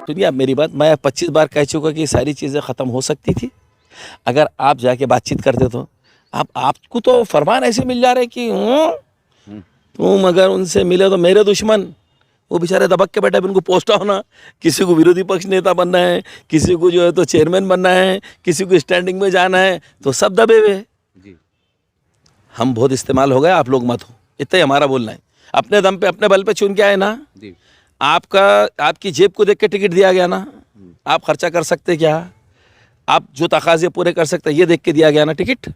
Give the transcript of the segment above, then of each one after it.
सुनिए आप मेरी बात, मैं 25 बार कह चुका कि सारी चीज़ें ख़त्म हो सकती थी अगर आप जाके बातचीत करते तो। आपको तो फरमान ऐसे मिल जा रहे कि तुम अगर उनसे मिले तो मेरे दुश्मन, वो बेचारे दबक के बैठे, उनको पोस्टा होना, किसी को विरोधी पक्ष नेता बनना है, किसी को जो है तो चेयरमैन बनना है, किसी को स्टैंडिंग में जाना है, तो सब दबे हुए। हम बहुत इस्तेमाल हो गए, आप लोग मत हो, इतना ही हमारा बोलना है। अपने दम पे अपने बल पे चुन के आए ना, आपकी जेब को देख के टिकट दिया गया ना, आप खर्चा कर सकते क्या, आप जो तकाजे पूरे कर सकते ये देख के दिया गया ना टिकट।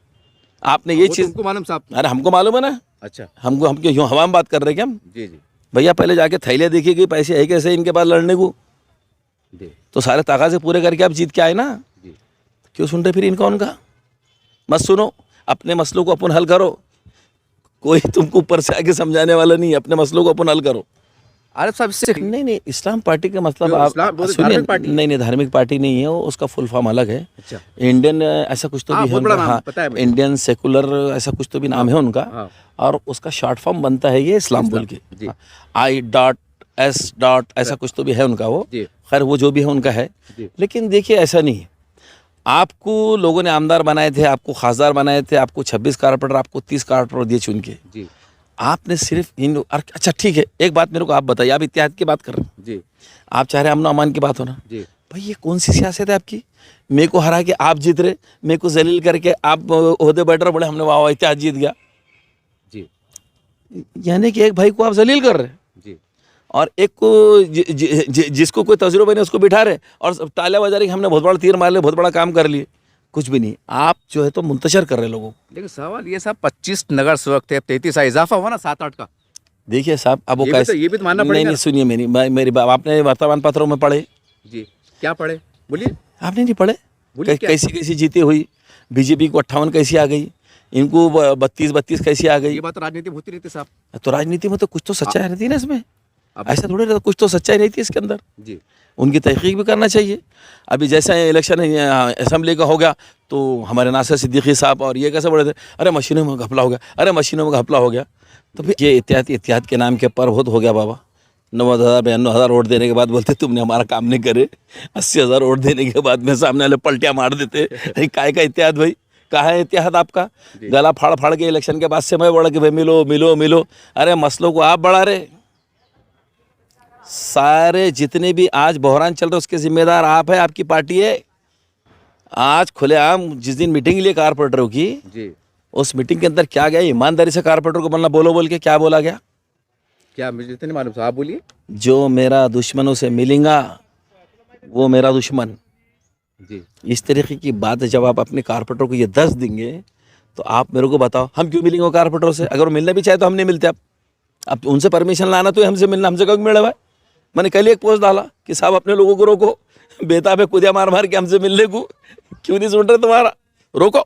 आपने ये चीज़ हमको मालूम साहब? अरे हमको मालूम है ना। अच्छा, हम क्यों यूँ हवा में बात कर रहे हैं क्या हम? जी जी भैया पहले जाके थैले देखिए कि पैसे है कैसे इनके पास लड़ने को, तो सारे तकाजे पूरे करके आप जीत के आए ना। क्यों सुन रहे फिर इनका उनका? मत सुनो, अपने मसलों को अपन हल करो, कोई तुमको ऊपर से आके समझाने वाला नहीं, अपने मसलों को अपन हल करो। अरे साहब इससे नहीं इस्लाम पार्टी का मतलब आप सुनिए, सुनिए, नहीं धार्मिक पार्टी नहीं है वो, उसका फुल फॉर्म अलग है। अच्छा, इंडियन ऐसा कुछ तो भी है उनका, हाँ इंडियन सेकुलर ऐसा कुछ तो भी नाम है उनका, और उसका शॉर्ट फॉर्म बनता है ये इस्लाम बोल के, I.S. ऐसा कुछ तो भी है उनका वो। खैर वो जो भी है उनका है, लेकिन देखिए ऐसा नहीं है। आपको लोगों ने आमदार बनाए थे, आपको खासदार बनाए थे, आपको 26 कारपोरेटर, आपको 30 कारपोरेटर दिए चुन के। आपने सिर्फ इन, अच्छा ठीक है, एक बात मेरे को आप बताइए, आप इत्तेहाद की बात कर रहे हैं जी, आप चाह रहे हैं अमन अमान की बात होना जी, भाई ये कौन सी सियासत है आपकी? मेरे को हरा के आप जीत रहे, मेरे को जलील करके आप ओहदे बैठ रहे, बड़े हमने वाह वाह इत्तेहाद जीत गया जी, यानी कि एक भाई को आप जलील कर रहे जी, और एक को जिसको कोई तजुर्बा नहीं उसको बिठा रहे, और तालियां बजा रहे कि हमने बहुत बड़ा तीर मार लिया, बहुत बड़ा काम कर लिए। कुछ भी नहीं, आप जो है तो मुंतशर कर रहे लोगों को। लेकिन सवाल ये साहब 25 नगर सेवक थे, 33 इजाफा हुआ ना 7-8 का। देखिए साहब अब वो कैसे, ये भी तो मानना पड़ेगा। नहीं सुनिए मेरी बात, आपने वर्तमान पत्रों में पढ़े जी? क्या पढ़े बोलिए? आपने नहीं पढ़े? कैसी जीती हुई बीजेपी को 58 कैसी आ गई, इनको 32 कैसी आ गई? ये बात राजनीति होती रहती साहब। तो राजनीति में तो कुछ तो सच्चाई रहती है ना इसमें, ऐसा थोड़ी रहता, कुछ तो सच्चाई रहती है इसके अंदर जी, उनकी तहकीक भी करना चाहिए। अभी जैसा इलेक्शन असेंबली का हो गया तो हमारे नासिर सिद्दीकी साहब और ये कैसे बोले थे, अरे मशीनों में घपला हो गया, अरे मशीनों में घपला हो गया। तो फिर ये इत्तेहाद के नाम के पर बहुत हो गया बाबा। 90,000 92,000 वोट देने के बाद बोलते तुमने हमारा काम नहीं करे, 80,000 वोट देने के बाद में सामने वाले पलटियाँ मार देते। काय का इत्तेहाद भाई, कहाँ है इत्तेहाद आपका? गला फाड़ फाड़ के इलेक्शन के बाद से मैं बोला कि भाई मिलो मिलो मिलो, अरे मसलों को आप बढ़ा रहे। सारे जितने भी आज बहरान चल रहे उसके जिम्मेदार आप है, आपकी पार्टी है। आज खुलेआम जिस दिन मीटिंग लिए कारपोरेटरों की जी, उस मीटिंग के अंदर क्या गया, ईमानदारी से कारपोरेटर को बनना, बोल के क्या बोला गया? क्या मुझे नहीं मालूम साहब, आप बोलिए। जो मेरा दुश्मनों से मिलेगा वो मेरा दुश्मन जी, इस तरीके की बात जब आप अपने कारपोरेटर को ये 10 देंगे तो आप मेरे को बताओ हम क्यों मिलेंगे कारपोरेटर से? अगर वो मिलना भी चाहे तो हम नहीं मिलते। अब उनसे परमिशन लाना तो हमसे मिलना, हमसे कब मिले भाई? मैंने कल एक पोस्ट डाला कि साहब अपने लोगों को रोको, बेताब कुदिया मार मार के हमसे मिलने को, क्यों नहीं सुन रहे तुम्हारा, रोको।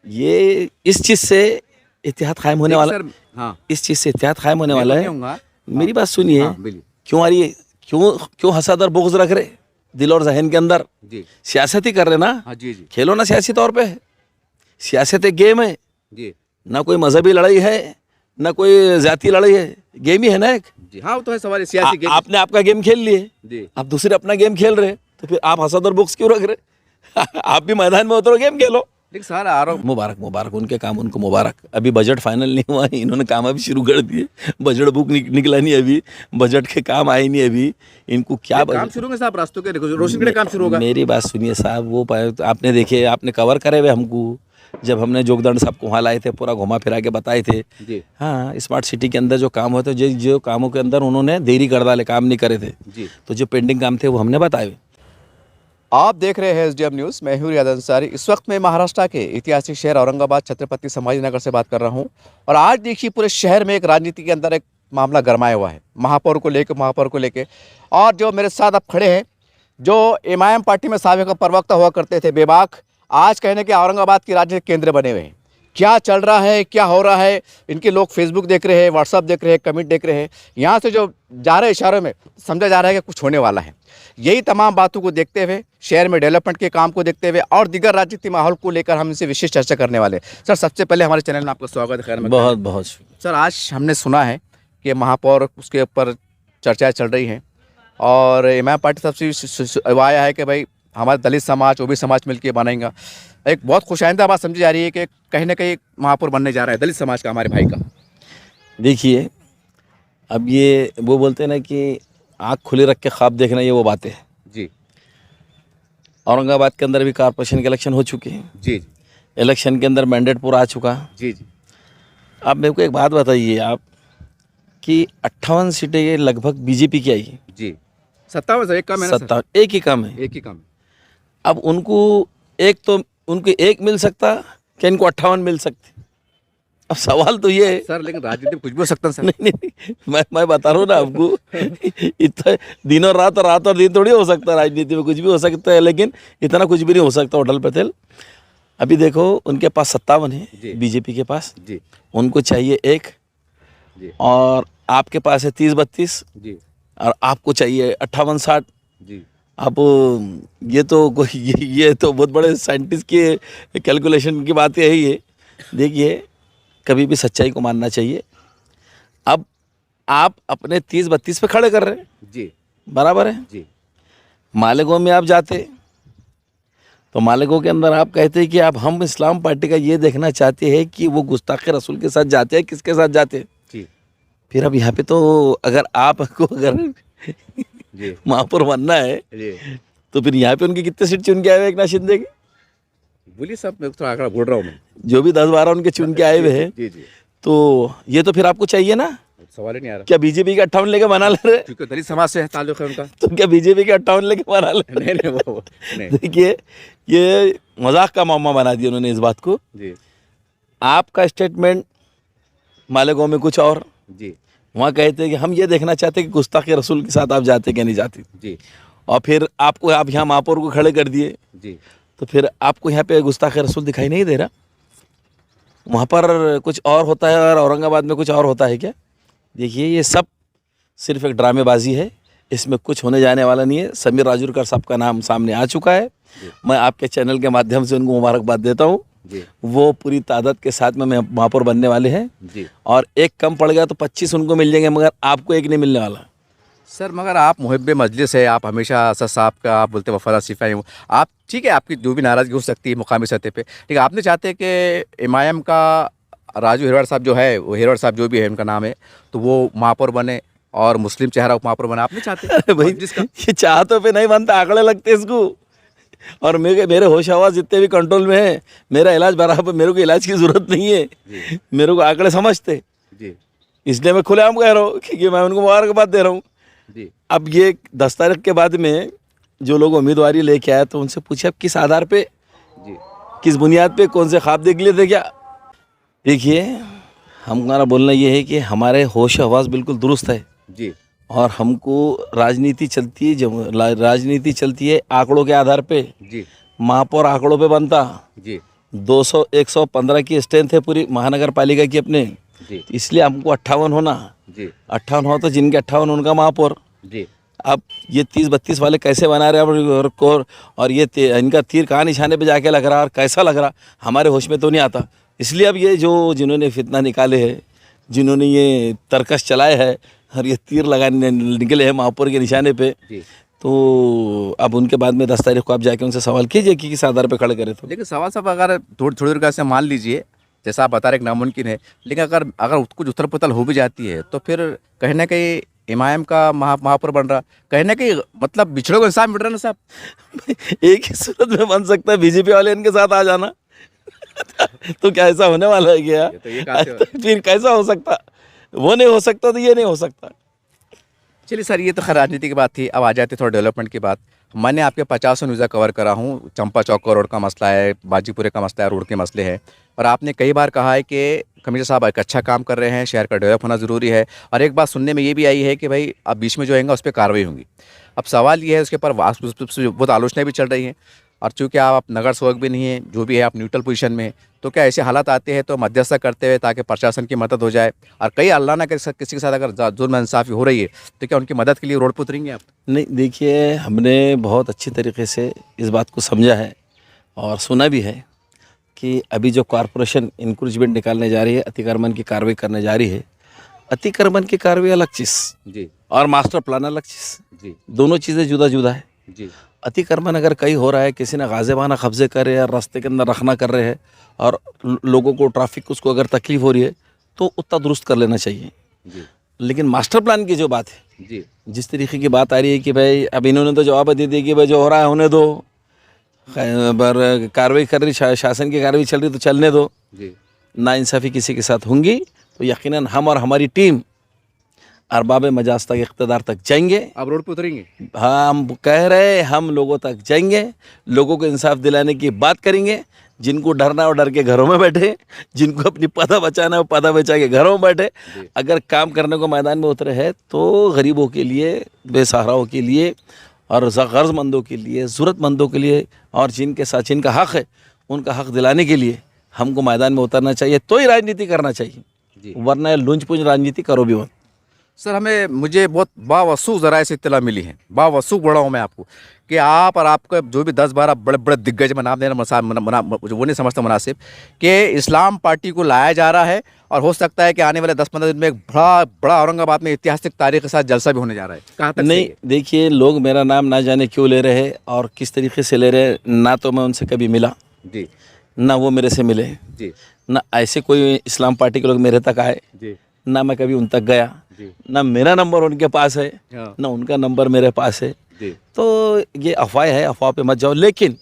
ये इस चीज़ से इत्तेहाद कायम होने वाला, हाँ इस चीज़ से इत्तेहाद कायम होने वाला है। मेरी बात सुनिए, क्यों आ रही है, क्यों हसद और बुग़्ज़ रख रहे दिल और जहन के अंदर? सियासत ही कर रहे ना, खेलो ना सियासी तौर पे, सियासत एक गेम है ना, कोई मजहबी लड़ाई है ना कोई जाती लड़ाई है, गेम ही है ना एक जी। हाँ वो तो है सवाल, सियासी गेम। आपने आपका गेम खेल लिए, आप दूसरे अपना गेम खेल रहे, तो फिर आप हसद और बुग़्ज़ क्यों रख रहे? आप भी मैदान में उतरो, गेम खेलो। लेकिन सारा आरोप मुबारक उनके काम, उनको मुबारक। अभी बजट फाइनल नहीं हुआ, इन्होंने काम अभी शुरू कर दिए, बजट बुक निकला नहीं अभी, बजट के काम आए नहीं अभी, इनको क्या काम शुरू होंगे साहब, रास्तों के रोशन के काम शुरू होगा। मेरी बात सुनिए साहब, वो आपने देखे, आपने कवर करे हुए हमको, जब हमने जोगदंड साहब को वहाँ लाए थे, पूरा घुमा फिरा के बताए थे जी। हाँ स्मार्ट सिटी के अंदर जो काम होते जो कामों के अंदर उन्होंने देरी कर डाले, काम नहीं करे थे जी, तो जो पेंडिंग काम थे वो हमने बताए। आप देख रहे हैं SDM न्यूज़, मैं हूं रियाद अंसारी। इस वक्त मैं महाराष्ट्र के ऐतिहासिक शहर औरंगाबाद छत्रपति संभाजी नगर से बात कर रहा हूं, और आज देखिए पूरे शहर में एक राजनीति के अंदर एक मामला गरमाया हुआ है, महापौर को लेके। और जो मेरे साथ आप खड़े हैं, जो MIM पार्टी में साबिक़ प्रवक्ता हुआ करते थे बेबाक, आज कहने के औरंगाबाद की राजनीतिक केंद्र बने हुए हैं। क्या चल रहा है, क्या हो रहा है, इनके लोग फेसबुक देख रहे हैं, व्हाट्सअप देख रहे हैं, कमेंट देख रहे हैं, यहाँ से जो जा रहे इशारों में समझा जा रहा है कि कुछ होने वाला है। यही तमाम बातों को देखते हुए, शहर में डेवलपमेंट के काम को देखते हुए और दीगर राजनीतिक माहौल को लेकर हम इनसे विशेष चर्चा करने वाले हैं। सर सबसे पहले हमारे चैनल में आपका स्वागत है। खैर बहुत बहुत सर, आज हमने सुना है कि महापौर उसके ऊपर चर्चाएँ चल रही हैं, और इमाम पार्टी सबसे आया है कि भाई हमारे दलित समाज ओबीसी समाज मिलकर बनाएंगा। एक बहुत खुशाइंदा बात समझी जा रही है कि कहीं ना कहीं महापौर बनने जा रहा है दलित समाज का, हमारे भाई का। देखिए, अब ये वो बोलते हैं ना कि आँख खुली रख के ख्वाब देखना, ये वो बातें हैं। जी औरंगाबाद के अंदर भी कॉर्पोरेशन के इलेक्शन हो चुके हैं। जी जी इलेक्शन के अंदर मैंडेट पूरा आ चुका। जी जी आप मेरे को एक बात बताइए आप कि 58 सीटें ये लगभग बीजेपी की आई। जी 57 से एक कम है ना सर? 57, एक ही कम है। एक ही कम है। अब उनको एक मिल सकता क्या, इनको 58 मिल सकते? अब सवाल तो ये है सर लेकिन राजनीति में कुछ भी हो सकता है सर। नहीं, मैं बता रहा हूँ ना आपको इतना दिन और रात और दिन थोड़ी हो सकता है, राजनीति में कुछ भी हो सकता है, लेकिन इतना कुछ भी नहीं हो सकता होटल पटेल। अभी देखो उनके पास 57 है बीजेपी के पास जी उनको चाहिए एक जी और आपके पास है 30-32 जी और आपको चाहिए 58-60। जी अब ये तो कोई ये तो बहुत बड़े साइंटिस्ट की कैलकुलेशन की बात यही है। देखिए कभी भी सच्चाई को मानना चाहिए। अब आप अपने 30-32 पे खड़े कर रहे हैं, जी बराबर है। जी मालेगांव में आप जाते तो मालेगांव के अंदर आप कहते हैं कि आप हम इस्लाम पार्टी का ये देखना चाहते हैं कि वो गुस्ताख रसूल के साथ जाते हैं, किसके साथ जाते हैं। जी फिर अब यहाँ पे तो अगर आपको अगर जी महापौर बनना है जी तो फिर यहाँ पे उनकी कितने सीट चुन के आए हुए एकनाथ शिंदे के? बोलिए साहब, मैं थोड़ा आंकड़ा बोल रहा हूँ मैं। जो भी 10-12 उनके चुन के आए हुए हैं, जी जी तो ये तो फिर आपको चाहिए ना। सवाल ही नहीं आ रहा, क्या बीजेपी के 58 लेके बना ले रहे? क्योंकि दलित समाज से ताल्लुक है उनका। तो क्या बीजेपी के 58 लेके बना ले? नहीं नहीं वो नहीं। देखिए ये मजाक का मामला बना दिया उन्होंने इस बात को। जी आपका स्टेटमेंट मालेगांव में कुछ और, जी वहाँ कहते हैं कि हम ये देखना चाहते हैं कि गुस्ताख रसूल के साथ आप जाते कि नहीं जाते। जी और फिर आप यहाँ महापौर को खड़े कर दिए, जी तो फिर आपको यहाँ पे गुस्ताख रसूल दिखाई नहीं दे रहा। वहाँ पर कुछ और होता है और औरंगाबाद में कुछ और होता है क्या? देखिए ये सब सिर्फ एक ड्रामेबाजी है, इसमें कुछ होने जाने वाला नहीं है। समीर राजूरकर साहब का नाम सामने आ चुका है। मैं आपके चैनल के माध्यम से उनको मुबारकबाद देता हूँ। जी वो पूरी तादाद के साथ में महापौर बनने वाले हैं जी और एक कम पड़ गया तो 25 उनको मिल जाएंगे, मगर आपको एक नहीं मिलने वाला। सर मगर आप मुहिब्बे मजलिस है, आप हमेशा असद साहब का आप बोलते वफादार सिपाही हूँ आप, ठीक है आपकी जो भी नाराज़गी हो सकती है मुकामी सतह पे, ठीक है आपने चाहते हैं कि इमाम का राजू हिरवाड़ साहब जो है, वो हिरवाड़ साहब जो भी है उनका नाम है, तो वो महापौर बने और मुस्लिम चेहरा महापौर बने, आप नहीं चाहते? अरे भाई जिसका ये चाहतों पे नहीं बनता, आंकड़े लगते इसको। और मेरे होश आवाज़ जितने भी कंट्रोल में है, मेरा इलाज बराबर, मेरे को इलाज की ज़रूरत नहीं है, मेरे को आंकड़े समझते, जी इसलिए मैं खुलेआम कह रहा हूँ कि मैं उनको मुबारकबाद दे रहा हूँ। जी अब ये 10 तारीख के बाद में जो लोग उम्मीदवारी लेके आए तो उनसे पूछे अब किस आधार पे, जी किस बुनियाद पे, कौन से ख्वाब देख लिए थे क्या? देखिए हमारा बोलना ये है कि हमारे होश आवाज़ बिल्कुल दुरुस्त है जी और हमको राजनीति चलती है, जब राजनीति चलती है आंकड़ों के आधार पे। जी महापौर आंकड़ों पे बनता। जी 115 की स्ट्रेंथ है पूरी महानगर पालिका की अपने, जी इसलिए हमको 58 होना। जी 58 हो तो जिनके 58 उनका महापौर। जी अब ये 30-32 वाले कैसे बना रहे हैं और ये इनका तीर कहाँ निशाने पे जाके लग रहा और कैसा लग रहा, हमारे होश में तो नहीं आता। इसलिए अब ये जो जिन्होंने फितना निकाले है, जिन्होंने ये तर्कश चलाए है और ये तीर लगाने निकले हैं महापौर के निशाने पे, जी तो अब उनके बाद में 10 तारीख को आप जाके उनसे सवाल कीजिए कि किस आधार पे खड़े करे। तो लेकिन सवाल साहब अगर थोड़ी देर से मान लीजिए जैसा आप बता रहे नामुमकिन है, लेकिन अगर कुछ उथल पुथल हो भी जाती है तो फिर कहीं ना कहीं इमाम का महापौर बन रहा, कहीं ना कहीं मतलब बिछड़ों का इंसाफ मिट रहा ना साहब। एक ही सूरत में बन सकता है, बीजेपी वाले इनके साथ आ जाना। तो क्या ऐसा होने वाला है क्या? तो ये कहाँ से फिर कैसा हो सकता? वो नहीं हो सकता तो ये नहीं हो सकता। चलिए सर, ये तो खैर राजनीति की बात थी। अब आ जाते थोड़ा डेवलपमेंट की बात। मैंने आपके 50 न्यूज़ा कवर करा हूँ, चंपा चौक का रोड का मसला है, बाजीपुरे का मसला है, रोड के मसले हैं, और आपने कई बार कहा है कि कमिश्नर साहब एक अच्छा काम कर रहे हैं, शहर का डेवलप होना ज़रूरी है। और एक बात सुनने में ये भी आई है कि भाई अब बीच में जो आएंगे उस पर कार्रवाई होंगी। अब सवाल ये है, उसके ऊपर बहुत आलोचनाएँ भी चल रही हैं, और चूँकि आप नगर सेवक भी नहीं हैं, जो भी है आप न्यूट्रल पोजीशन में, तो क्या ऐसे हालात आते हैं तो मध्यस्थता करते हुए ताकि प्रशासन की मदद हो जाए, और कई अल्लाह ना किसी के साथ अगर जुल्म इंसाफ़ी हो रही है तो क्या उनकी मदद के लिए रोड पर उतरेंगे आप? नहीं, देखिए हमने बहुत अच्छी तरीके से इस बात को समझा है और सुना भी है कि अभी जो कॉरपोरेशन इंक्रोचमेंट निकालने जा रही है, अतिक्रमण की कार्रवाई करने जा रही है, अतिक्रमण की कार्रवाई अलग चीज़ जी और मास्टर प्लान अलग चीज़। जी दोनों चीज़ें जुदा जुदा है। जी अतिक्रमण अगर कहीं हो रहा है, किसी ने गाज़िबाना कब्जे करे या रास्ते के अंदर रखना कर रहे हैं और लोगों को ट्रैफिक उसको अगर तकलीफ हो रही है तो उतना दुरुस्त कर लेना चाहिए। जी लेकिन मास्टर प्लान की जो बात है, जी जिस तरीके की बात आ रही है कि भाई अब इन्होंने तो जवाब दे दिया कि भाई जो हो रहा है होने दो, पर कार्रवाई कर रही शासन की कार्रवाई चल रही तो चलने दो, जी नाइंसाफ़ी किसी के साथ होंगी तो यकीनन हम और हमारी टीम अरबाब मजाज तक, इक़्तिदार तक जाएंगे। आप रोड पे उतरेंगे? हम कह रहे हैं हम लोगों तक जाएंगे, लोगों को इंसाफ दिलाने की बात करेंगे। जिनको डरना हो डर के घरों में बैठे, जिनको अपनी पता बचाना हो पता बचा के घरों में बैठे। अगर काम करने को मैदान में उतरे हैं तो गरीबों के लिए, बेसहाराओं के लिए और गर्ज़मंदों के लिए, ज़रूरतमंदों के लिए और जिनके साथ जिनका हक़ है उनका हक़ दिलाने के लिए हमको मैदान में उतरना चाहिए, तो ही राजनीति करना चाहिए, वरना लुंज पुंज राजनीति करो भी मत। सर मुझे बहुत बावसूख ज़राए से इत्तला मिली है, बावसूख बड़ा हूँ मैं आपको, कि आप और आपका जो भी 10-12 बड़े बड़े दिग्गज में नाम देना वो नहीं समझता मुनासिब, कि इस्लाम पार्टी को लाया जा रहा है और हो सकता है कि आने वाले 10-15 दिन में एक बड़ा औरंगाबाद में ऐतिहासिक तारीख के साथ जलसा भी होने जा रहा है। कहाँ तक नहीं, देखिए लोग मेरा नाम ना जाने क्यों ले रहे हैं और किस तरीके से ले रहे हैं, ना तो मैं उनसे कभी मिला जी, ना वो मेरे से मिले जी, ना ऐसे कोई इस्लाम पार्टी के लोग मेरे तक आए, जी, ना मैं कभी उन तक गया, जी, ना मेरा नंबर उनके पास है, हाँ, ना उनका नंबर मेरे पास है। जी, तो ये अफवाह है, अफवाह पे मत जाओ। लेकिन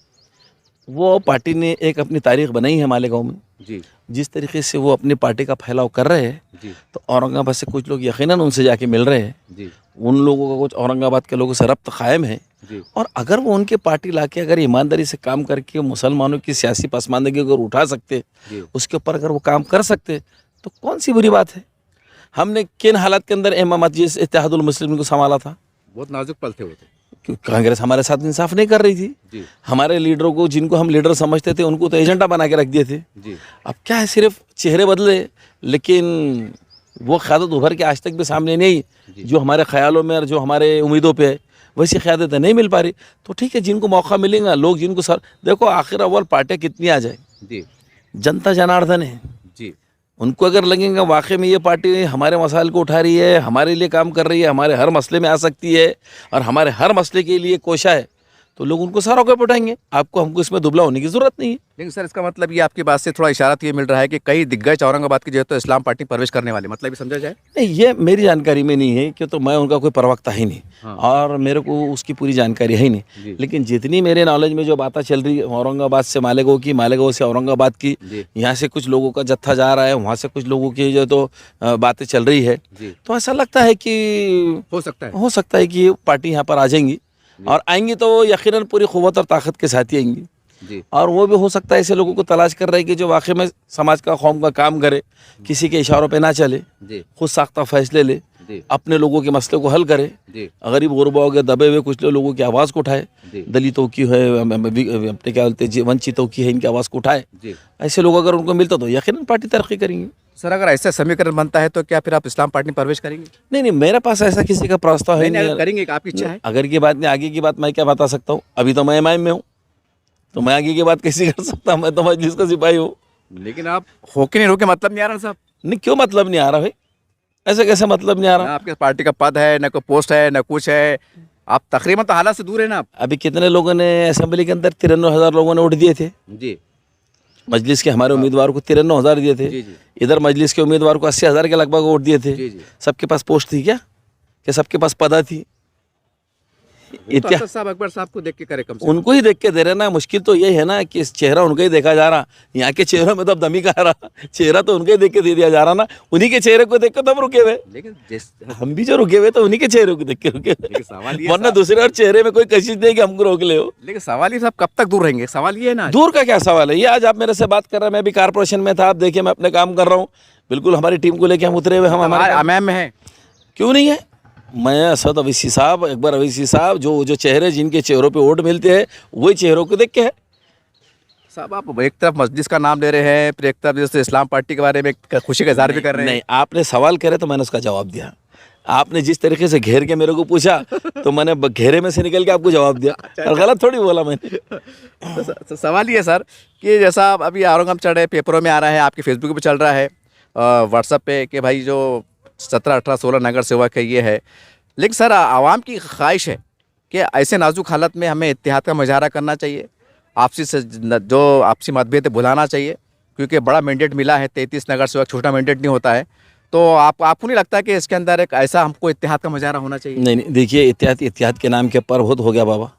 वो पार्टी ने एक अपनी तारीख बनाई है मालेगांव में, जी, जिस तरीके से वो अपनी पार्टी का फैलाव कर रहे हैं, जी, तो औरंगाबाद से कुछ लोग यकीनन उनसे जाके मिल रहे हैं। जी, उन लोगों का कुछ औरंगाबाद के लोगों से रब्त कायम है जी, और अगर वो उनकी पार्टी लाके अगर ईमानदारी से काम करके मुसलमानों की सियासी पसमानदगी को उठा सकते, जी, उसके ऊपर अगर वो काम कर सकते तो कौन सी बुरी बात है। हमने किन हालात के अंदर इमाम मजलिस इत्तेहादुल मुस्लिमीन को संभाला था, बहुत नाजुक पल थे वो तो। क्योंकि कांग्रेस हमारे साथ इंसाफ नहीं कर रही थी। जी, हमारे लीडरों को, जिनको हम लीडर समझते थे, उनको तो एजेंडा बना के रख दिए थे। जी, अब क्या है, सिर्फ चेहरे बदले, लेकिन वो क़यादत उभर के आज तक भी सामने नहीं, जो हमारे ख्यालों में और जो हमारे उम्मीदों पे है वैसी क़यादत नहीं मिल पा रही। तो ठीक है, जिनको मौका मिलेगा, लोग जिनको सर देखो, आखिर अव्वल पार्टियाँ कितनी आ जाए, जी, जनता जनार्दन है। जी, उनको अगर लगेगा वाकई में ये पार्टी हमारे मसाइल को उठा रही है, हमारे लिए काम कर रही है, हमारे हर मसले में आ सकती है और हमारे हर मसले के लिए कोशा है, तो लोग उनको सारा होकर उठाएंगे। आपको हमको इसमें दुबला होने की ज़रूरत नहीं है। लेकिन सर इसका मतलब ये आपकी बात से थोड़ा इशारा तो ये मिल रहा है कि कई दिग्गज औरंगाबाद की जो है तो इस्लाम पार्टी प्रवेश करने वाले, मतलब ये समझा जाए? नहीं, ये मेरी जानकारी में नहीं है, कि तो मैं उनका कोई प्रवक्ता ही नहीं। हाँ। और मेरे को उसकी पूरी जानकारी है ही जी। नहीं। लेकिन जितनी मेरे नॉलेज में जो बातें चल रही है औरंगाबाद से मालेगांव की, मालेगांव से औरंगाबाद की, जी, यहाँ से कुछ लोगों का जत्था जा रहा है, वहाँ से कुछ लोगों की जो तो बातें चल रही है, जी, तो ऐसा लगता है कि हो सकता है। हो सकता है कि ये पार्टी यहाँ पर आ जाएंगी और आएंगी तो यकीनन पूरी क़ुव्वत और ताकत के साथ ही आएंगी। जी, और वो भी हो सकता है ऐसे लोगों को तलाश कर रहे हैं कि जो वाकई में समाज का, कौम का काम करे, किसी के इशारों पे ना चले, जी, खुद साख्ता फैसले ले, जी, अपने लोगों के मसले को हल करे, जी, गरीब गुरबाओं के दबे हुए कुछ लोगों की आवाज़ को उठाए, जी, दलितों की है, अपने क्या बोलते हैं, वंचितों की है, इनकी आवाज़ को उठाए। जी। ऐसे लोग अगर उनको मिलता तो यकीनन पार्टी तरक्की करेंगी। सर अगर ऐसा समीकरण बनता है तो क्या फिर आप इस्लाम पार्टी में प्रवेश करेंगे? नहीं नहीं, मेरे पास ऐसा किसी का प्रस्ताव है नहीं, अगर नहीं। करेंगे आपकी इच्छा है? अगर की बात नहीं, आगे की बात मैं क्या बता सकता हूँ, अभी तो मैं एमआईएम में हूँ, तो मैं आगे की बात कैसे कर सकता हूँ, मैं तो मजलिस का सिपाही हूँ। लेकिन आप होके नहीं रोके मतलब नहीं आ रहा साहब? नहीं, क्यों मतलब नहीं आ रहा भाई, ऐसे कैसे मतलब नहीं आ ना रहा। आपके पार्टी का पद है, ना कोई पोस्ट है, ना कुछ है, आप तकरीबन तो हालात से दूर है ना आप? अभी कितने लोगों ने असेंबली के अंदर 93,000 लोगों ने वोट दिए थे। जी, मजलिस के हमारे उम्मीदवार को 93,000 दिए थे। जी, जी, इधर मजलिस के उम्मीदवार को 80,000 के लगभग वोट दिए थे। जी, जी। सबके पास पोस्ट थी क्या सबके पास पदा थी? वो तो असद साहब अकबर साहब को देख के करे कम से कम। उनको ही देख के दे रहे ना। मुश्किल तो यही है ना कि चेहरा उनका ही देखा जा रहा। यहाँ के चेहरों में तो अब दमी कहा रहा, चेहरा तो उनका ही देख के दे दिया जा रहा ना। उन्हीं के चेहरे को देख के तो हम रुके हुए। लेकिन हम भी जो रुके हुए तो उन्हीं के चेहरे को देख के रुके हुए। लेकिन सवाल ये वरना साहब- दूसरे और चेहरे में कोई कशिश नहीं कि हमको रोक ले हो। लेकिन सवाल ये साहब कब तक दूर रहेंगे? सवाल ये है ना। दूर का क्या सवाल है? ये आज आप मेरे से बात कर रहे हैं, मैं भी कारपोरेशन में था, आप देखिए मैं अपने काम कर रहा हूँ। बिल्कुल हमारी टीम को लेके हम उतरे हुए, हम हमारे अमैम में है। क्यों नहीं है। मैं असद अवैसी साहब, अकबर अवैसी साहब, जो चेहरे जिनके चेहरों पे वोट मिलते हैं वही चेहरों को देख के है। साहब आप एक तरफ मस्जिद का नाम ले रहे हैं, फिर एक तरफ जैसे इस्लाम पार्टी के बारे में खुशी का इजहार भी कर रहे हैं। नहीं, आपने सवाल करे तो मैंने उसका जवाब दिया। आपने जिस तरीके से घेर के मेरे को पूछा तो मैंने घेरे में से निकल के आपको जवाब दिया, और गलत थोड़ी बोला मैंने। तो सवाल ये है सर कि जैसा आप अभी औरंगाबाद चढ़ रहे, पेपरों में आ रहा है, आपके फेसबुक पे चल रहा है, व्हाट्सएप पे, कि भाई जो 17, 18, 16 नगर सेवक है ये है, लेकिन सर आवाम की ख्वाहिश है कि ऐसे नाजुक हालत में हमें इत्तेहाद का मुजाहरा करना चाहिए, जो आपसी मतभेद है भुलाना चाहिए, क्योंकि बड़ा मैंडेट मिला है 33 नगर सेवक, छोटा मैंडेट नहीं होता है। तो आपको नहीं लगता कि इसके अंदर एक ऐसा हमको इत्तेहाद का मुजाहरा होना चाहिए? नहीं नहीं, देखिए इत्तेहाद के नाम के ऊपर बहुत हो गया बाबा।